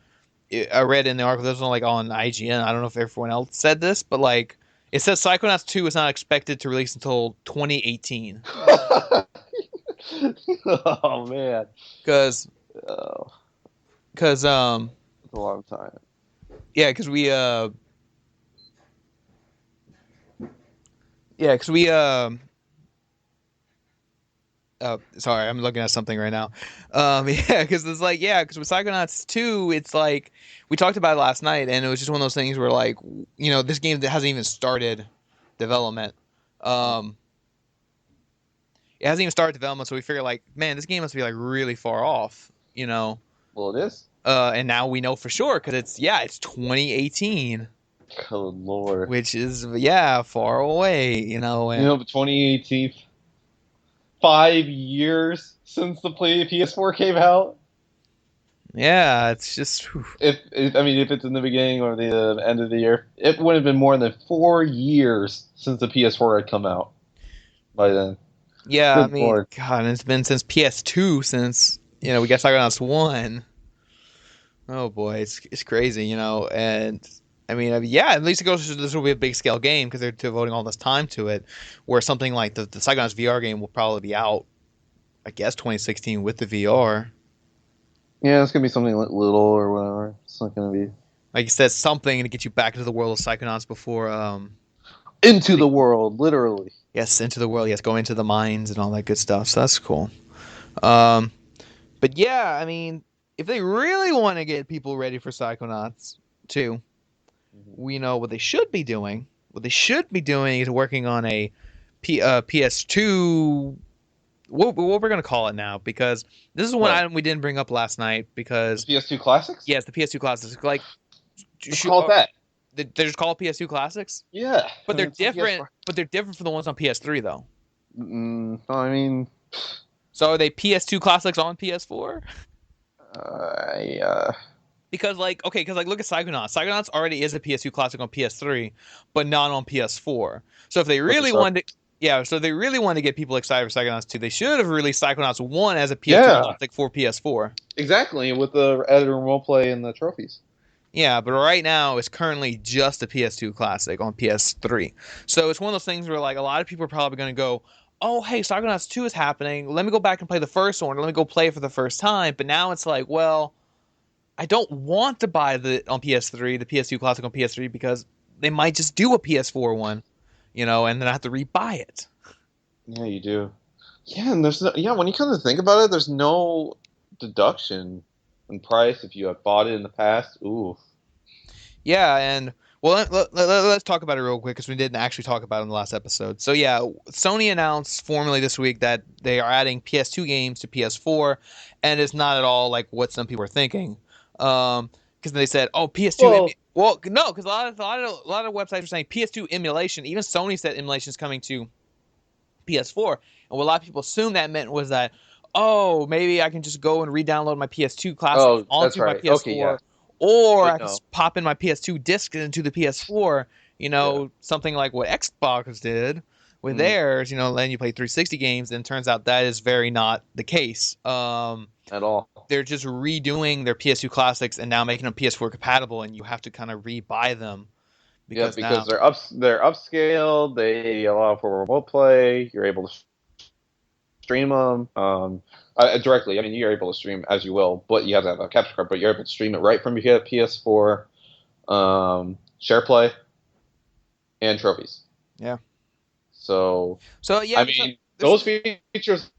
I read in the article, this was like on IGN, I don't know if everyone else said this, but, like, it says Psychonauts 2 is not expected to release until 2018. Oh man. Because It's a long time. yeah, because we sorry, I'm looking at something right now. Yeah, because it's like, yeah, because with Psychonauts 2, it's like, we talked about it last night, and it was just one of those things where, like, this game that hasn't even started development. It hasn't even started development, so we figure, like, man, this game must be, like, really far off, Well, it is. And now we know for sure, because it's 2018. Oh Lord. Which is, far away, and 2018. 5 years since the PS4 came out. Yeah, it's just. Whew. If it's in the beginning or the end of the year, it would have been more than 4 years since the PS4 had come out. By then. Yeah, Good I mean, Lord. God, it's been since PS2 since we got Psychonauts 1. Oh boy, it's crazy, and. I mean, at least it goes. This will be a big scale game because they're devoting all this time to it. Where something like the Psychonauts VR game will probably be out, I guess, 2016 with the VR. Yeah, it's gonna be something like little or whatever. It's not gonna be Like you said, something to get you back into the world of Psychonauts before. into the world, literally. Yes, into the world. Yes, go into the mines and all that good stuff. So that's cool. But yeah, I mean, if they really want to get people ready for Psychonauts 2. We know what they should be doing. What they should be doing is working on a PS2. What we're going to call it now, because this is one item we didn't bring up last night. Because The PS2 Classics? yes, the PS2 Classics. Like, Just call it that. They're just called PS2 Classics. Yeah. But they're It's a different. PS4. But they're different from the ones on PS3, though. I mean, So are they PS2 Classics on PS4? yeah. Because look at Psychonauts. Psychonauts already is a PS2 classic on PS3, but not on PS4. So if they really wanted to get people excited for Psychonauts 2, they should have released Psychonauts 1 as a PS2 classic for PS4. Exactly, with the added remote play and the trophies. Yeah, but right now it's currently just a PS2 classic on PS3. So it's one of those things where, like, a lot of people are probably going to go, oh, hey, Psychonauts 2 is happening. Let me go back and play the first one. Or let me go play it for the first time. But now it's like, well, I don't want to buy the PS2 classic on PS3, because they might just do a PS4 one, and then I have to rebuy it. Yeah, you do. Yeah, and when you kind of think about it, there's no deduction in price if you have bought it in the past. Ooh. Yeah, and well, let's talk about it real quick because we didn't actually talk about it in the last episode. So yeah, Sony announced formally this week that they are adding PS2 games to PS4, and it's not at all like what some people are thinking. Because they said, "Oh, PS2." Well, Well, no, because a lot of websites are saying PS2 emulation. Even Sony said emulation is coming to PS4, and what a lot of people assumed that meant was that, oh, maybe I can just go and re-download my PS2 classics oh, that's onto my right. Okay, yeah. PS4, or But I can no. pop in my PS2 disc into the PS4. Yeah. Something like what Xbox did with Mm, theirs. Letting you play 360 games, and it turns out that is very not the case. at all. They're just redoing their PS2 classics and now making them PS4 compatible, and you have to kind of re-buy them Yeah, because because now, they're upscaled. They allow for remote play. You're able to stream them directly. I mean, you're able to stream as you will, but you have to have a capture card. But you're able to stream it right from your PS4. Share play and trophies. yeah. So, So yeah, I mean, there's those some features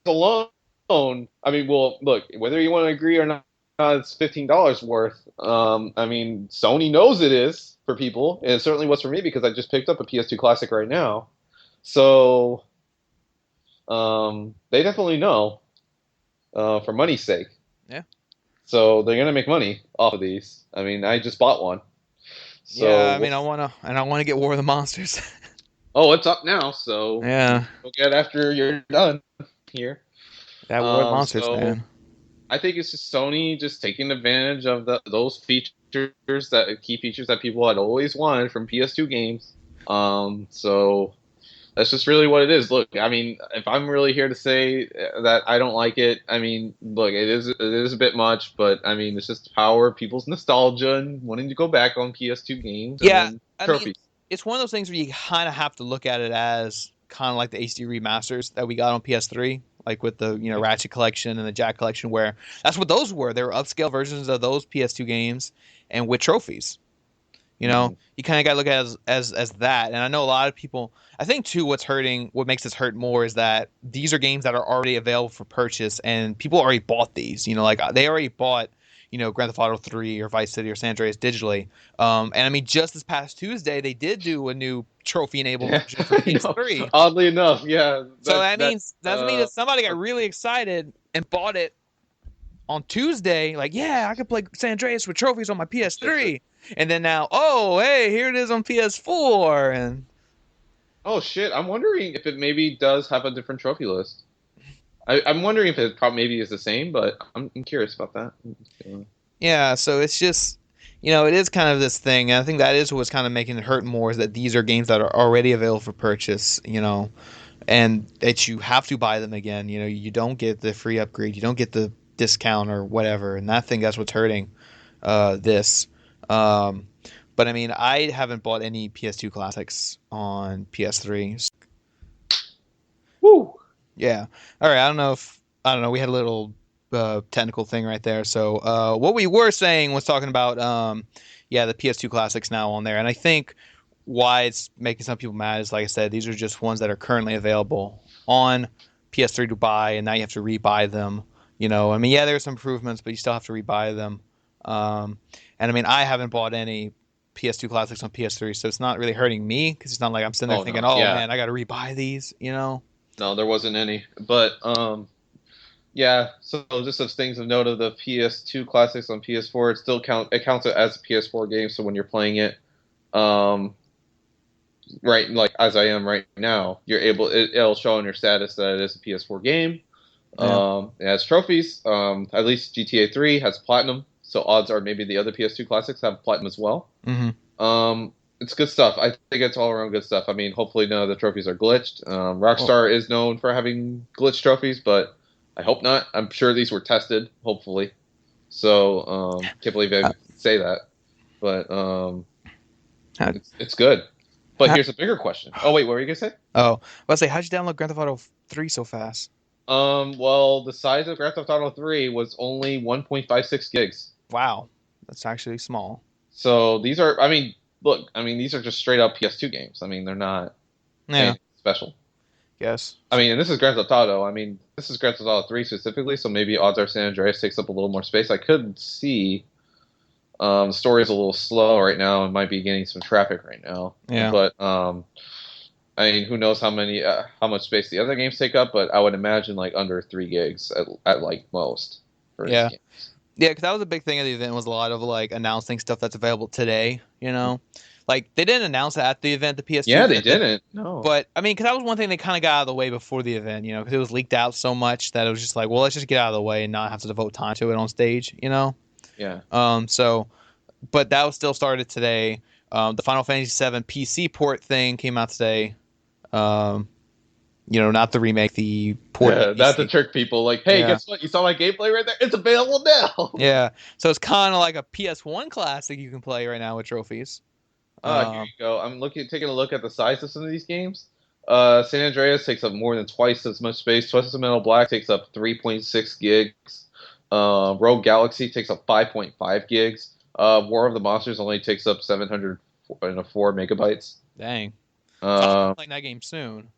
alone. I mean, well, look, whether you want to agree or not, it's $15 worth. I mean, Sony knows it is for people, and it certainly was for me because I just picked up a PS2 Classic right now. So, they definitely know, for money's sake. yeah. So they're gonna make money off of these. I mean, I just bought one. Yeah, So, I mean, I wanna get War of the Monsters. oh, it's up now. So Yeah, go get it after you're done here. that War of the Monsters, So man. I think it's just Sony just taking advantage of those features, that key features that people had always wanted from PS2 games. So that's just really what it is. Look, I mean, if I'm really here to say that I don't like it, I mean, look, it is a bit much, but I mean, it's just the power of people's nostalgia and wanting to go back on PS2 games and Yeah, then I mean, trophies. it's one of those things where you kind of have to look at it as kind of like the HD remasters that we got on PS3, like with the Ratchet collection and the Jack collection, where that's what those were. They were upscale versions of those PS2 games and with trophies. Mm-hmm. You kind of got to look at it as that. And I know a lot of people. I think too, what makes this hurt more is that these are games that are already available for purchase, and people already bought these. Like they already bought, Grand Theft Auto 3 or Vice City or San Andreas digitally. And I mean, just this past Tuesday, they did do a new trophy-enabled Yeah, version for I know. PS3. Oddly enough, yeah, So that that that means doesn't mean that somebody got really excited and bought it on Tuesday, like, yeah, I could play San Andreas with trophies on my PS3. And then now, oh, hey, here it is on PS4. And oh shit, I'm wondering if it maybe does have a different trophy list. I'm wondering if it probably maybe is the same, but I'm curious about that. yeah, so it's just, it is kind of this thing. And I think that is what's kind of making it hurt more is that these are games that are already available for purchase, and that you have to buy them again. You don't get the free upgrade, you don't get the discount or whatever. And I think that's what's hurting this. Um, but I mean, I haven't bought any PS2 classics on PS3. Woo! Yeah. All right. I don't know. We had a little technical thing right there. So what we were saying was talking about yeah, the PS2 classics now on there, and I think why it's making some people mad is like I said, these are just ones that are currently available on PS3 to buy, and now you have to rebuy them. I mean, yeah, there's some improvements, but you still have to rebuy them. Um, and I mean, I haven't bought any PS2 classics on PS3, so it's not really hurting me because it's not like I'm sitting there Oh thinking, no, oh yeah, man, I got to rebuy these. no, there wasn't any, but yeah. So just as things of note of the PS2 classics on PS4, it counts it as a PS4 game. So when you're playing it, um, right, like as I am right now, it'll show on your status that it is a PS4 game. Yeah. It has trophies. At least GTA 3 has platinum, so odds are maybe the other PS2 classics have platinum as well. Hmm. It's good stuff. I think it's all around good stuff. I mean, hopefully none of the trophies are glitched. Well, Rockstar is known for having glitched trophies, but I hope not. I'm sure these were tested, hopefully. So can't believe I uh, say that, but how, it's good. But how, here's a bigger question. Oh wait, what were you gonna say? oh, I was say, how'd you download Grand Theft Auto 3 so fast? Well, the size of Grand Theft Auto 3 was only 1.56 gigs. Wow, that's actually small. So these are, I mean, look, I mean, these are just straight up PS2 games. I mean, they're not Yeah. anything special. Guess. I mean, and this is Grand Theft Auto. I mean, this is Grand Theft Auto 3 specifically, so maybe odds are San Andreas takes up a little more space. I could see the story is a little slow right now and might be getting some traffic right now. Yeah. But I mean, who knows how much space the other games take up? But I would imagine like under 3 gigs at like most for Yeah. these games. Yeah, because that was a big thing of the event was a lot of like announcing stuff that's available today. You know, like they didn't announce it at the event, the PS2. Yeah, they didn't. No. But I mean, because that was one thing they kind of got out of the way before the event. You know, because it was leaked out so much that it was just like, well, let's just get out of the way and not have to devote time to it on stage. You know. Yeah. So, but that was still started today. The Final Fantasy VII PC port thing came out today. You know, not the remake, the port. Yeah, not to trick people. Like, hey, Yeah. guess what? You saw my gameplay right there? It's available now. Yeah, so it's kind of like a PS1 classic you can play right now with trophies. Here you go. I'm taking a look at the size of some of these games. San Andreas takes up more than twice as much space. Twisted Metal Black takes up 3.6 gigs. Rogue Galaxy takes up 5.5 gigs. War of the Monsters only takes up 704 megabytes. Dang. I'll Uh, play that game soon.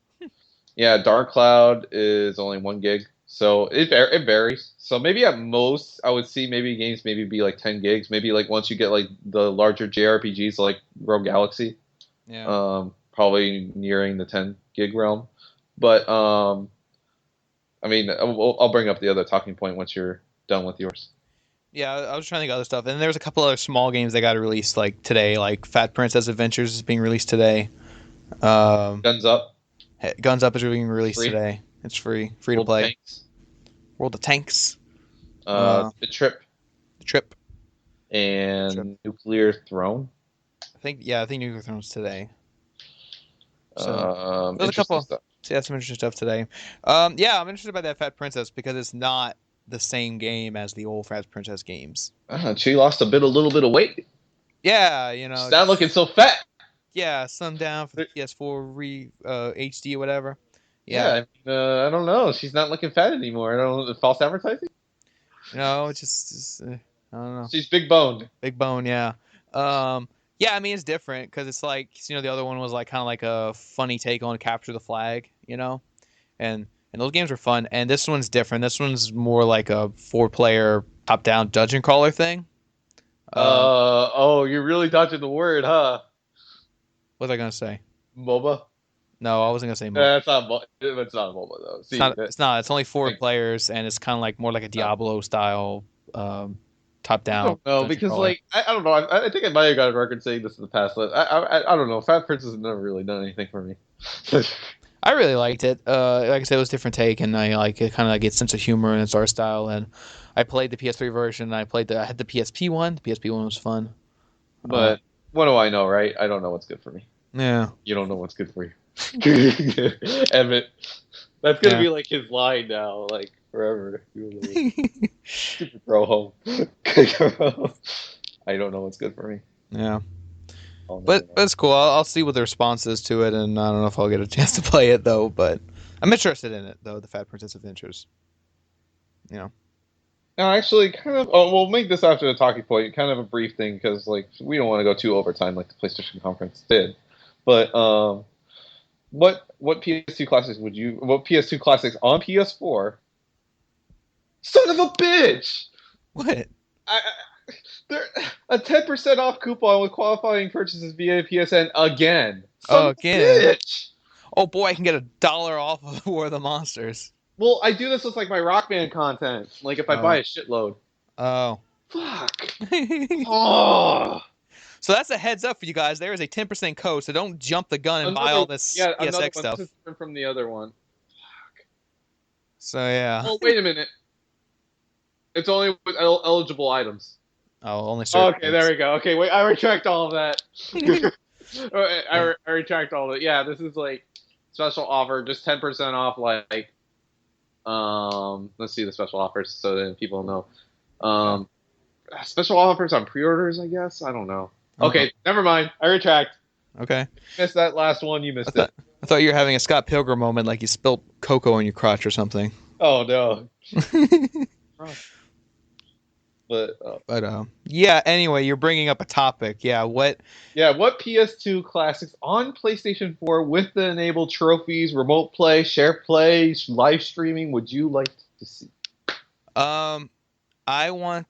yeah, Dark Cloud is only 1 gig. So it varies. So maybe at most, I would see maybe games maybe be like 10 gigs. Maybe like once you get like the larger JRPGs like Rogue Galaxy. Yeah. Probably nearing the 10 gig realm. But I mean, I'll bring up the other talking point once you're done with yours. Yeah, I was trying to think of other stuff, and there's a couple other small games that got released like today, like Fat Princess Adventures is being released today. Guns Up, Guns Up is being released Free. today. It's free to World play. Tanks, World of Tanks, The Trip, The Trip. and Trip. Nuclear Throne. I think Nuclear Throne's today. So there's a Interesting couple. stuff. So yeah, some interesting stuff today. Yeah, I'm interested by that Fat Princess because it's not the same game as the old Fat Princess games. She lost a little bit of weight. Yeah, you know. She's not looking so fat. Yeah, some down for the PS4 HD or whatever. Yeah, Yeah, I don't know. She's not looking fat anymore. I don't know. False advertising? no, it's just I don't know. She's big boned. Big bone, yeah. Yeah, I mean it's different because it's like the other one was like kind of like a funny take on Capture the Flag, you know, and those games were fun. And this one's different. This one's more like a 4-player top-down dungeon crawler thing. Oh, you're really dodging the word, huh? What was I gonna say? MOBA? No, I wasn't gonna say. That's not. It's not MOBA though. See, It's not. It's only 4 players, and it's kind of like more like a Diablo style top-down. I don't know because like I don't know. I think I might have got a record saying this in the past. But I don't know. Fat Princess has never really done anything for me. I really liked it. Like I said, it was a different take, and I like it. Kind of like its sense of humor and its art style. And I played the PS3 version. I had the PSP one. The PSP one was fun. But what do I know, right? I don't know what's good for me. Yeah. You don't know what's good for you. Emmett, that's gonna be like his line now, like forever. Stupid bro home. I don't know what's good for me. Yeah. But it's cool. I'll see what the response is to it, and I don't know if I'll get a chance to play it though. But I'm interested in it though. The Fat Princess Adventures. You know. Now, actually, kind of. Oh, we'll make this after the talking point. Kind of a brief thing because, like, we don't want to go too overtime like the PlayStation conference did. But what PS2 classics would you? What PS2 classics on PS4? Son of a bitch! What? They're a 10% off coupon with qualifying purchases via PSN again. Son of a bitch! Oh boy, I can get $1 off of War of the Monsters. Well, I do this with like my Rock Band content. Like if I buy a shitload. Oh. Fuck. Oh. So that's a heads up for you guys. There is a 10% code, so don't jump the gun and buy all this PSX stuff. This is different from the other one. Fuck. So yeah. Oh, wait a minute. It's only with eligible items. Oh, only certain. Okay, there we go. Okay, wait, I retract all of that. I retract all of it. Yeah, this is like special offer, just 10% off. Like, let's see the special offers so that people know. Special offers on pre-orders, I guess. I don't know. Okay, never mind. I retract. Okay. You missed that last one. You missed it. I thought you were having a Scott Pilgrim moment, like you spilt cocoa in your crotch or something. Oh no. But But yeah. Anyway, you're bringing up a topic. Yeah. What? yeah, what PS2 classics on PlayStation 4 with the enabled trophies, remote play, share play, live streaming would you like to see? Um, I want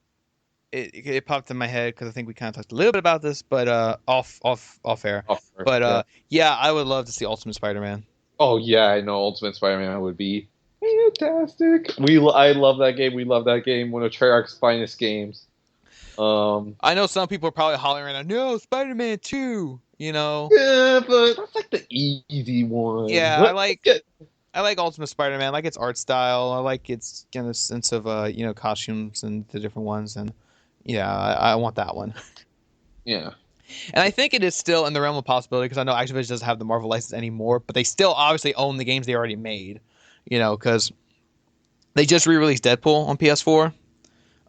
it popped in my head because I think we kind of talked a little bit about this, but off air. Oh, But yeah. yeah, I would love to see Ultimate Spider-Man. Oh yeah, I know Ultimate Spider-Man would be fantastic. I love that game. We love that game. One of Treyarch's finest games. I know some people are probably hollering right now, no, Spider-Man 2, you know. Yeah, but that's like the easy one. Yeah, Let's get I like Ultimate Spider-Man. I like its art style. I like its kind of sense of costumes and the different ones, and yeah, I want that one. yeah, And I think it is still in the realm of possibility because I know Activision doesn't have the Marvel license anymore, but they still obviously own the games they already made, because they just re-released Deadpool on PS4,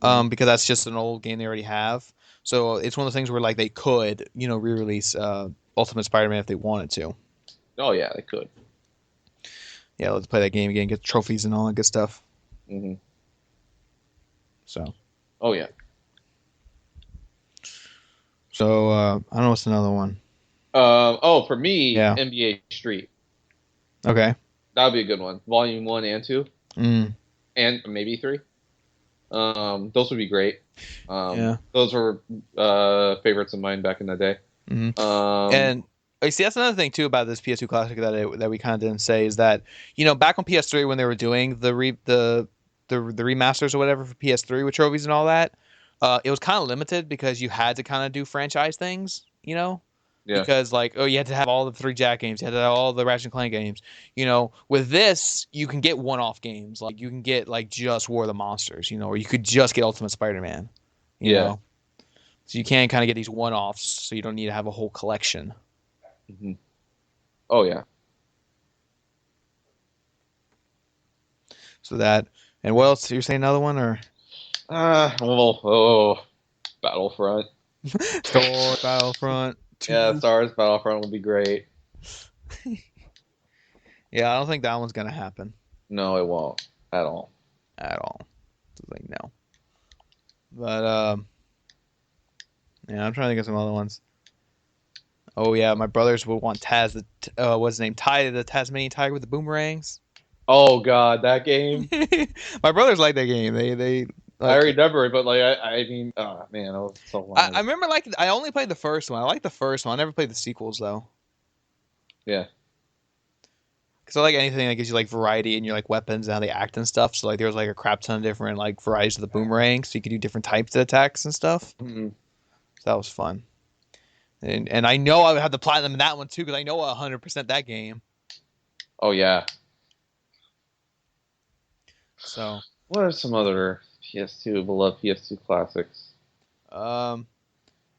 mhm. because that's just an old game they already have. So it's one of those things where like they could, re-release Ultimate Spider-Man if they wanted to. Oh yeah, they could. Yeah, let's play that game again, get trophies and all that good stuff. Hmm. So, Oh yeah. I don't know what's another one. Oh, for me, Yeah. NBA Street. Okay. That would be a good one. Volume 1 and 2, Mm, and maybe 3. Those would be great. yeah. Those were favorites of mine back in the day. Hmm. Um, And I see that's another thing too about this PS2 Classic that we kind of didn't say is that back on PS3 when they were doing the remasters or whatever for PS3 with trophies and all that, it was kind of limited because you had to kind of do franchise things, yeah, because like you had to have all the three Jack games, you had to have all the Ratchet and Clank games. With this you can get one-off games, like you can get like just War of the Monsters, or you could just get Ultimate Spider-Man, you yeah. know. So you can kind of get these one-offs, so you don't need to have a whole collection. Hmm. Oh yeah. So that, and what else? You're saying another one or Battlefront. Star Battlefront Yeah, 2? Star Wars Battlefront would be great. Yeah, I don't think that one's gonna happen No, it won't at all. at all. It's like no. But yeah, I'm trying to think of some other ones. Oh yeah, my brothers would want what's his name? Ty, the Tasmanian tiger with the boomerangs. Oh God, that game. My brothers like that game. They I like it. remember it, but like I mean, oh man, that was so long I ago. remember like I only played the first one. I like the first one. I never played the sequels though. Yeah, Because I like anything that gives you like variety in your like weapons and how they act and stuff. So like there was like a crap ton of different like varieties of the boomerang, so you could do different types of attacks and stuff. hmm. So that was fun. And I know I would have the platinum in that one too because I know 100% that game. Oh yeah. So What are some other PS2 beloved PS2 classics? um,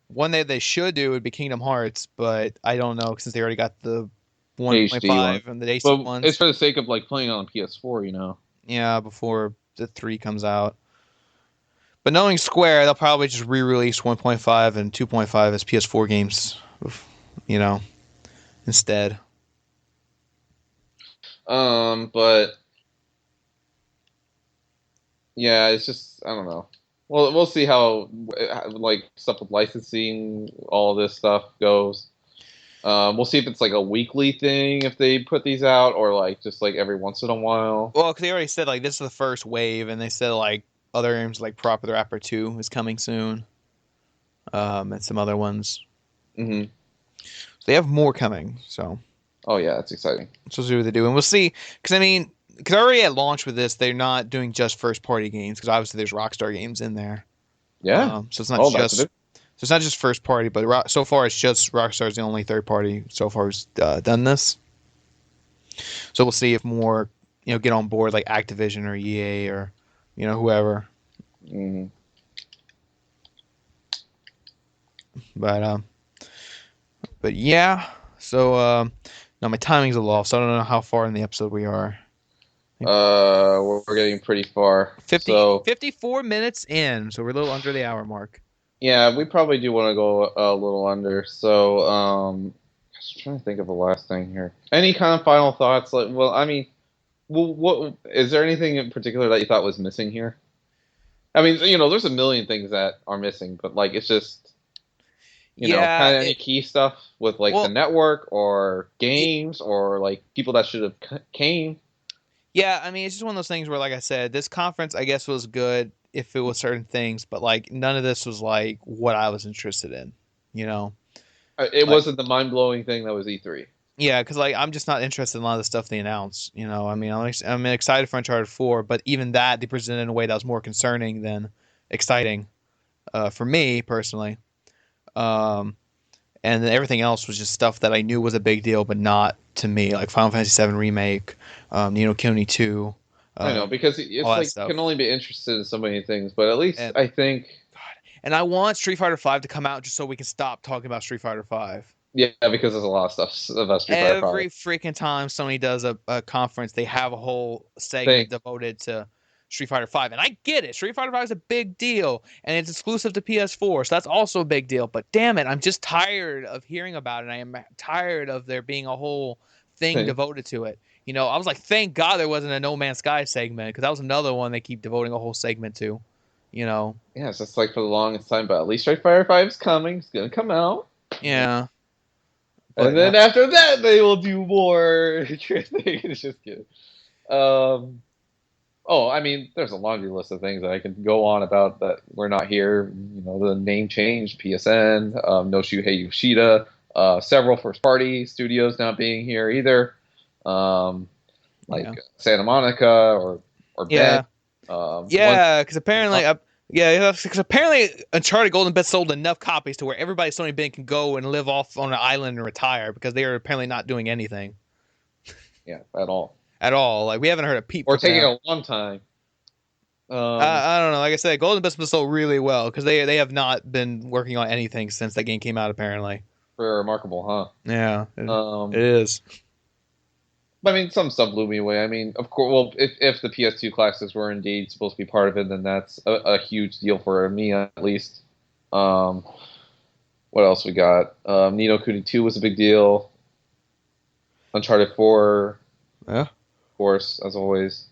one they should do would be Kingdom Hearts, but I don't know since they already got the HD one, 1.5 and the AC but it's ones. for the sake of like playing on PS4, you know. Yeah, before the 3 comes out. But knowing Square, they'll probably just re-release 1.5 and 2.5 as PS4 games, you know, instead. But yeah, it's just I don't know. Well, we'll see how like stuff with licensing, all this stuff goes. We'll see if it's like a weekly thing if they put these out, or like just like every once in a while. Well, because they already said like this is the first wave, and they said like other games like Proper the Rapper 2 is coming soon, and some other ones. Hmm. So they have more coming. So Oh yeah, that's exciting. we'll see what they do, and we'll see. Because I mean, because already at launch with this, they're not doing just first party games. Because obviously there's Rockstar games in there. Yeah. So it's not Oh, that's just it. so it's not just first party, but so far it's just Rockstar's the only third party so far who's done this. So we'll see if more get on board like Activision or EA or whoever. Hmm. But yeah. So now my timing's a little off, so I don't know how far in the episode we are. We're getting pretty far. 50, So 54 minutes in, so we're a little under the hour mark. yeah, we probably do want to go a little under. So just trying to think of the last thing here. Any kind of final thoughts? Like, well, I mean, well, what is there anything in particular that you thought was missing here? I mean, there's a million things that are missing, but like it's just Yeah, kind of any key stuff with like the well, network or y- games or like people that should have came. yeah. I mean, it's just one of those things where, like I said, this conference, I guess, was good if it was certain things, but like none of this was like what I was interested in. You know, It like wasn't the mind blowing thing that was E3. yeah, because like I'm just not interested in a lot of the stuff they announced. I mean, I'm excited for Uncharted 4, but even that they presented in a way that was more concerning than exciting for me personally. Um, and then everything else was just stuff that I knew was a big deal, but not to me, like Final Fantasy VII Remake, No Kuni II, I know because all it's that like you stuff. can only be interested in so many things, but at least And I think and I want Street Fighter 5 to come out just so we can stop talking about Street Fighter 5. yeah, because there's a lot of stuff about Street Fighter Five. Every freaking time Sony does a conference, they have a whole Thing segment devoted to Street Fighter 5. And I get it. Street Fighter 5 is a big deal and it's exclusive to PS4, so that's also a big deal. But damn it, I'm just tired of hearing about it. I am tired of there being a whole thing thing. devoted to it. I was like, thank God there wasn't a No Man's Sky segment because that was another one they keep devoting a whole segment to. You know, Yeah, it's just like for the longest time, but at least Street Fighter Five is coming. It's gonna come out. yeah, And but then after that, they will do more. It's just kidding. Um, oh, I mean, there's a laundry list of things that I can go on about that we're not here. The name change, PSN, no Shuhei Yoshida, several first party studios not being here either, um, like yeah, Santa Monica or Ben. yeah. One, Yeah, because apparently, yeah, because apparently Uncharted Golden Best sold enough copies to where everybody Sony Ben can go and live off on an island and retire because they are apparently not doing anything yeah, at all, at all. Like we haven't heard a peep or from taking them. a long time. I don't know. Like I said, Golden Best was sold really well because they have not been working on anything since that game came out. Apparently, Very remarkable, yeah, huh? it is. But I mean, some stuff blew me away. I mean, of course, well, if the PS2 classics were indeed supposed to be part of it, then that's a huge deal for me at least. Um, what else we got? Ni no Kuni 2 was a big deal. Uncharted 4, Yeah, of course, as always.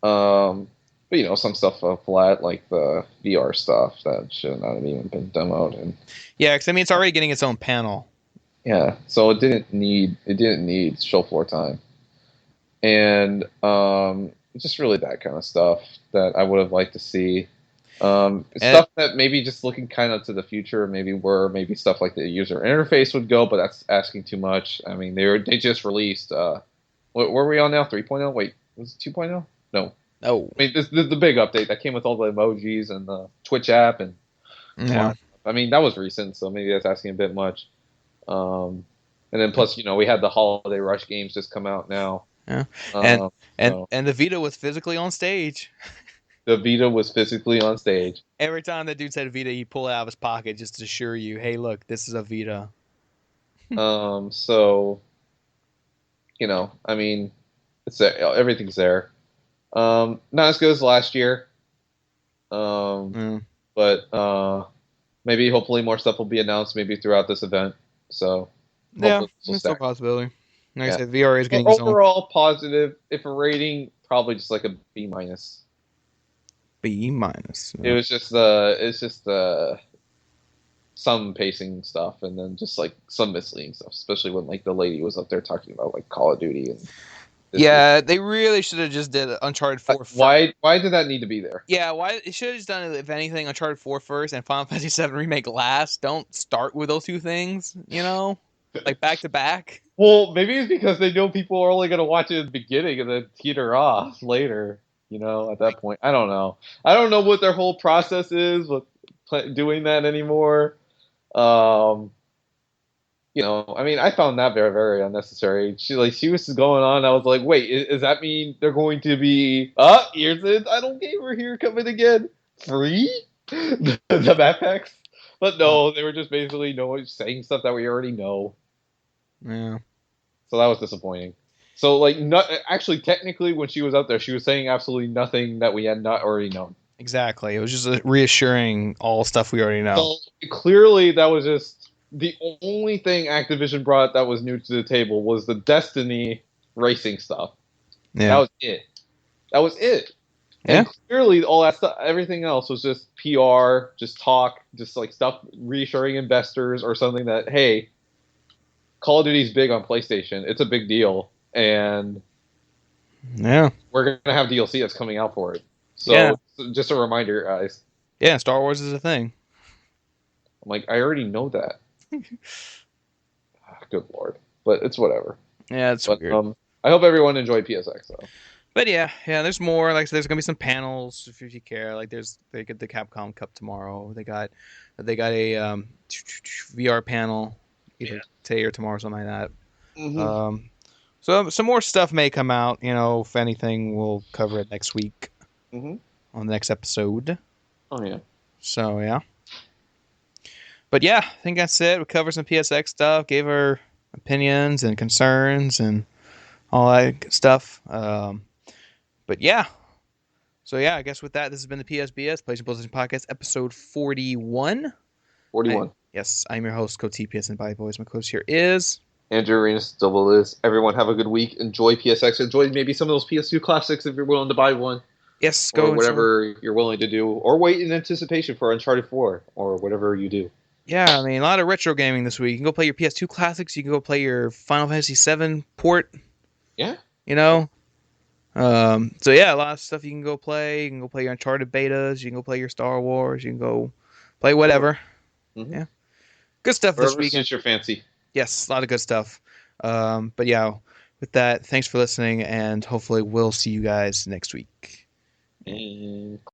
But some stuff fell flat, like the VR stuff that should not have even been demoed, and yeah. Because I mean, it's already getting its own panel. yeah, so it didn't need show floor time. And just really that kind of stuff that I would have liked to see. And Stuff that maybe just looking kind of to the future, maybe stuff like the user interface would go, but that's asking too much. I mean, they just released what were we on now? 3.0? Wait, was it 2.0? No. oh, I mean, this is the big update that came with all the emojis and the Twitch app and all yeah, that. I mean, that was recent, so maybe that's asking a bit much. And then plus, we had the holiday rush games just come out now. yeah. And Um, and so and the Vita was physically on stage. the Vita was physically on stage. Every time that dude said Vita, he pulled it out of his pocket just to assure you, hey, look, this is a Vita. So I mean, it's there, everything's there. Not as good as last year, um, Mm. but maybe hopefully more stuff will be announced maybe throughout this event. So Yeah, hopefully this will it's still a stack. possibility. Like I Yeah. said, VR is getting its own Overall positive. If a rating, probably just like a B minus. B minus. It Yeah. was just some pacing stuff, and then just like some misleading stuff, especially when like the lady was up there talking about like Call of Duty and Yeah, they really should have just did Uncharted 4 first. why did that need to be there? Yeah, why it should have just done, if anything, Uncharted 4 first and Final Fantasy 7 Remake last. Don't start with those two things, like back to back. Well, maybe it's because they know people are only going to watch it at the beginning and then teeter off later. At that point, I don't know. I don't know what their whole process is with doing that anymore. Um, I mean, I found that very, very unnecessary. She was going on. I was like, wait, does that mean they're going to be? Here's the idle gamer here coming again, free the backpacks. But no, they were just basically saying stuff that we already know. Yeah. So that was disappointing. So like, actually, technically, when she was up there, she was saying absolutely nothing that we had not already known. Exactly. It was just reassuring all stuff we already know. So clearly, that was just the only thing Activision brought that was new to the table was the Destiny racing stuff. That Yeah. was it. That was it. Yeah. And clearly, all that stuff, everything else was just PR, just talk, just like stuff reassuring investors or something that, hey, Call of Duty's big on PlayStation. It's a big deal, and Yeah. we're gonna have DLC that's coming out for it. Yeah. So just a reminder, guys. Yeah. Star Wars is a thing. I'm like, I already know that. Good lord, but it's whatever. Yeah, it's But weird. I hope everyone enjoyed PSX though. But yeah, there's more. Like, so there's gonna be some panels if you care. Like, they get the Capcom Cup tomorrow. They got a VR panel either today or tomorrow, something like that. Mm-hmm. So some more stuff may come out. If anything, we'll cover it next week Mm-hmm. on the next episode. Oh yeah. So yeah. But yeah, I think that's it. We covered some PSX stuff, gave our opinions and concerns and all that good stuff. But yeah. So yeah, I guess with that, this has been the PSBS, PlayStation Podcast, episode 41. 41. Yes, I'm your host, Coach TPS and Body Boys. My coach here is Andrew Arenas, double is. Everyone have a good week. Enjoy PSX. Enjoy maybe some of those PS2 classics if you're willing to buy one. yes, Or go whatever you're willing to do. Or wait in anticipation for Uncharted 4 or whatever you do. Yeah, I mean, a lot of retro gaming this week. You can go play your PS2 classics. You can go play your Final Fantasy VII port. Yeah. So yeah, a lot of stuff you can go play. You can go play your Uncharted betas. You can go play your Star Wars. You can go play whatever. Mm-hmm. Yeah, good stuff this Wherever weekend. suits your fancy. Yes, a lot of good stuff. But yeah, with that, thanks for listening, and hopefully we'll see you guys next week.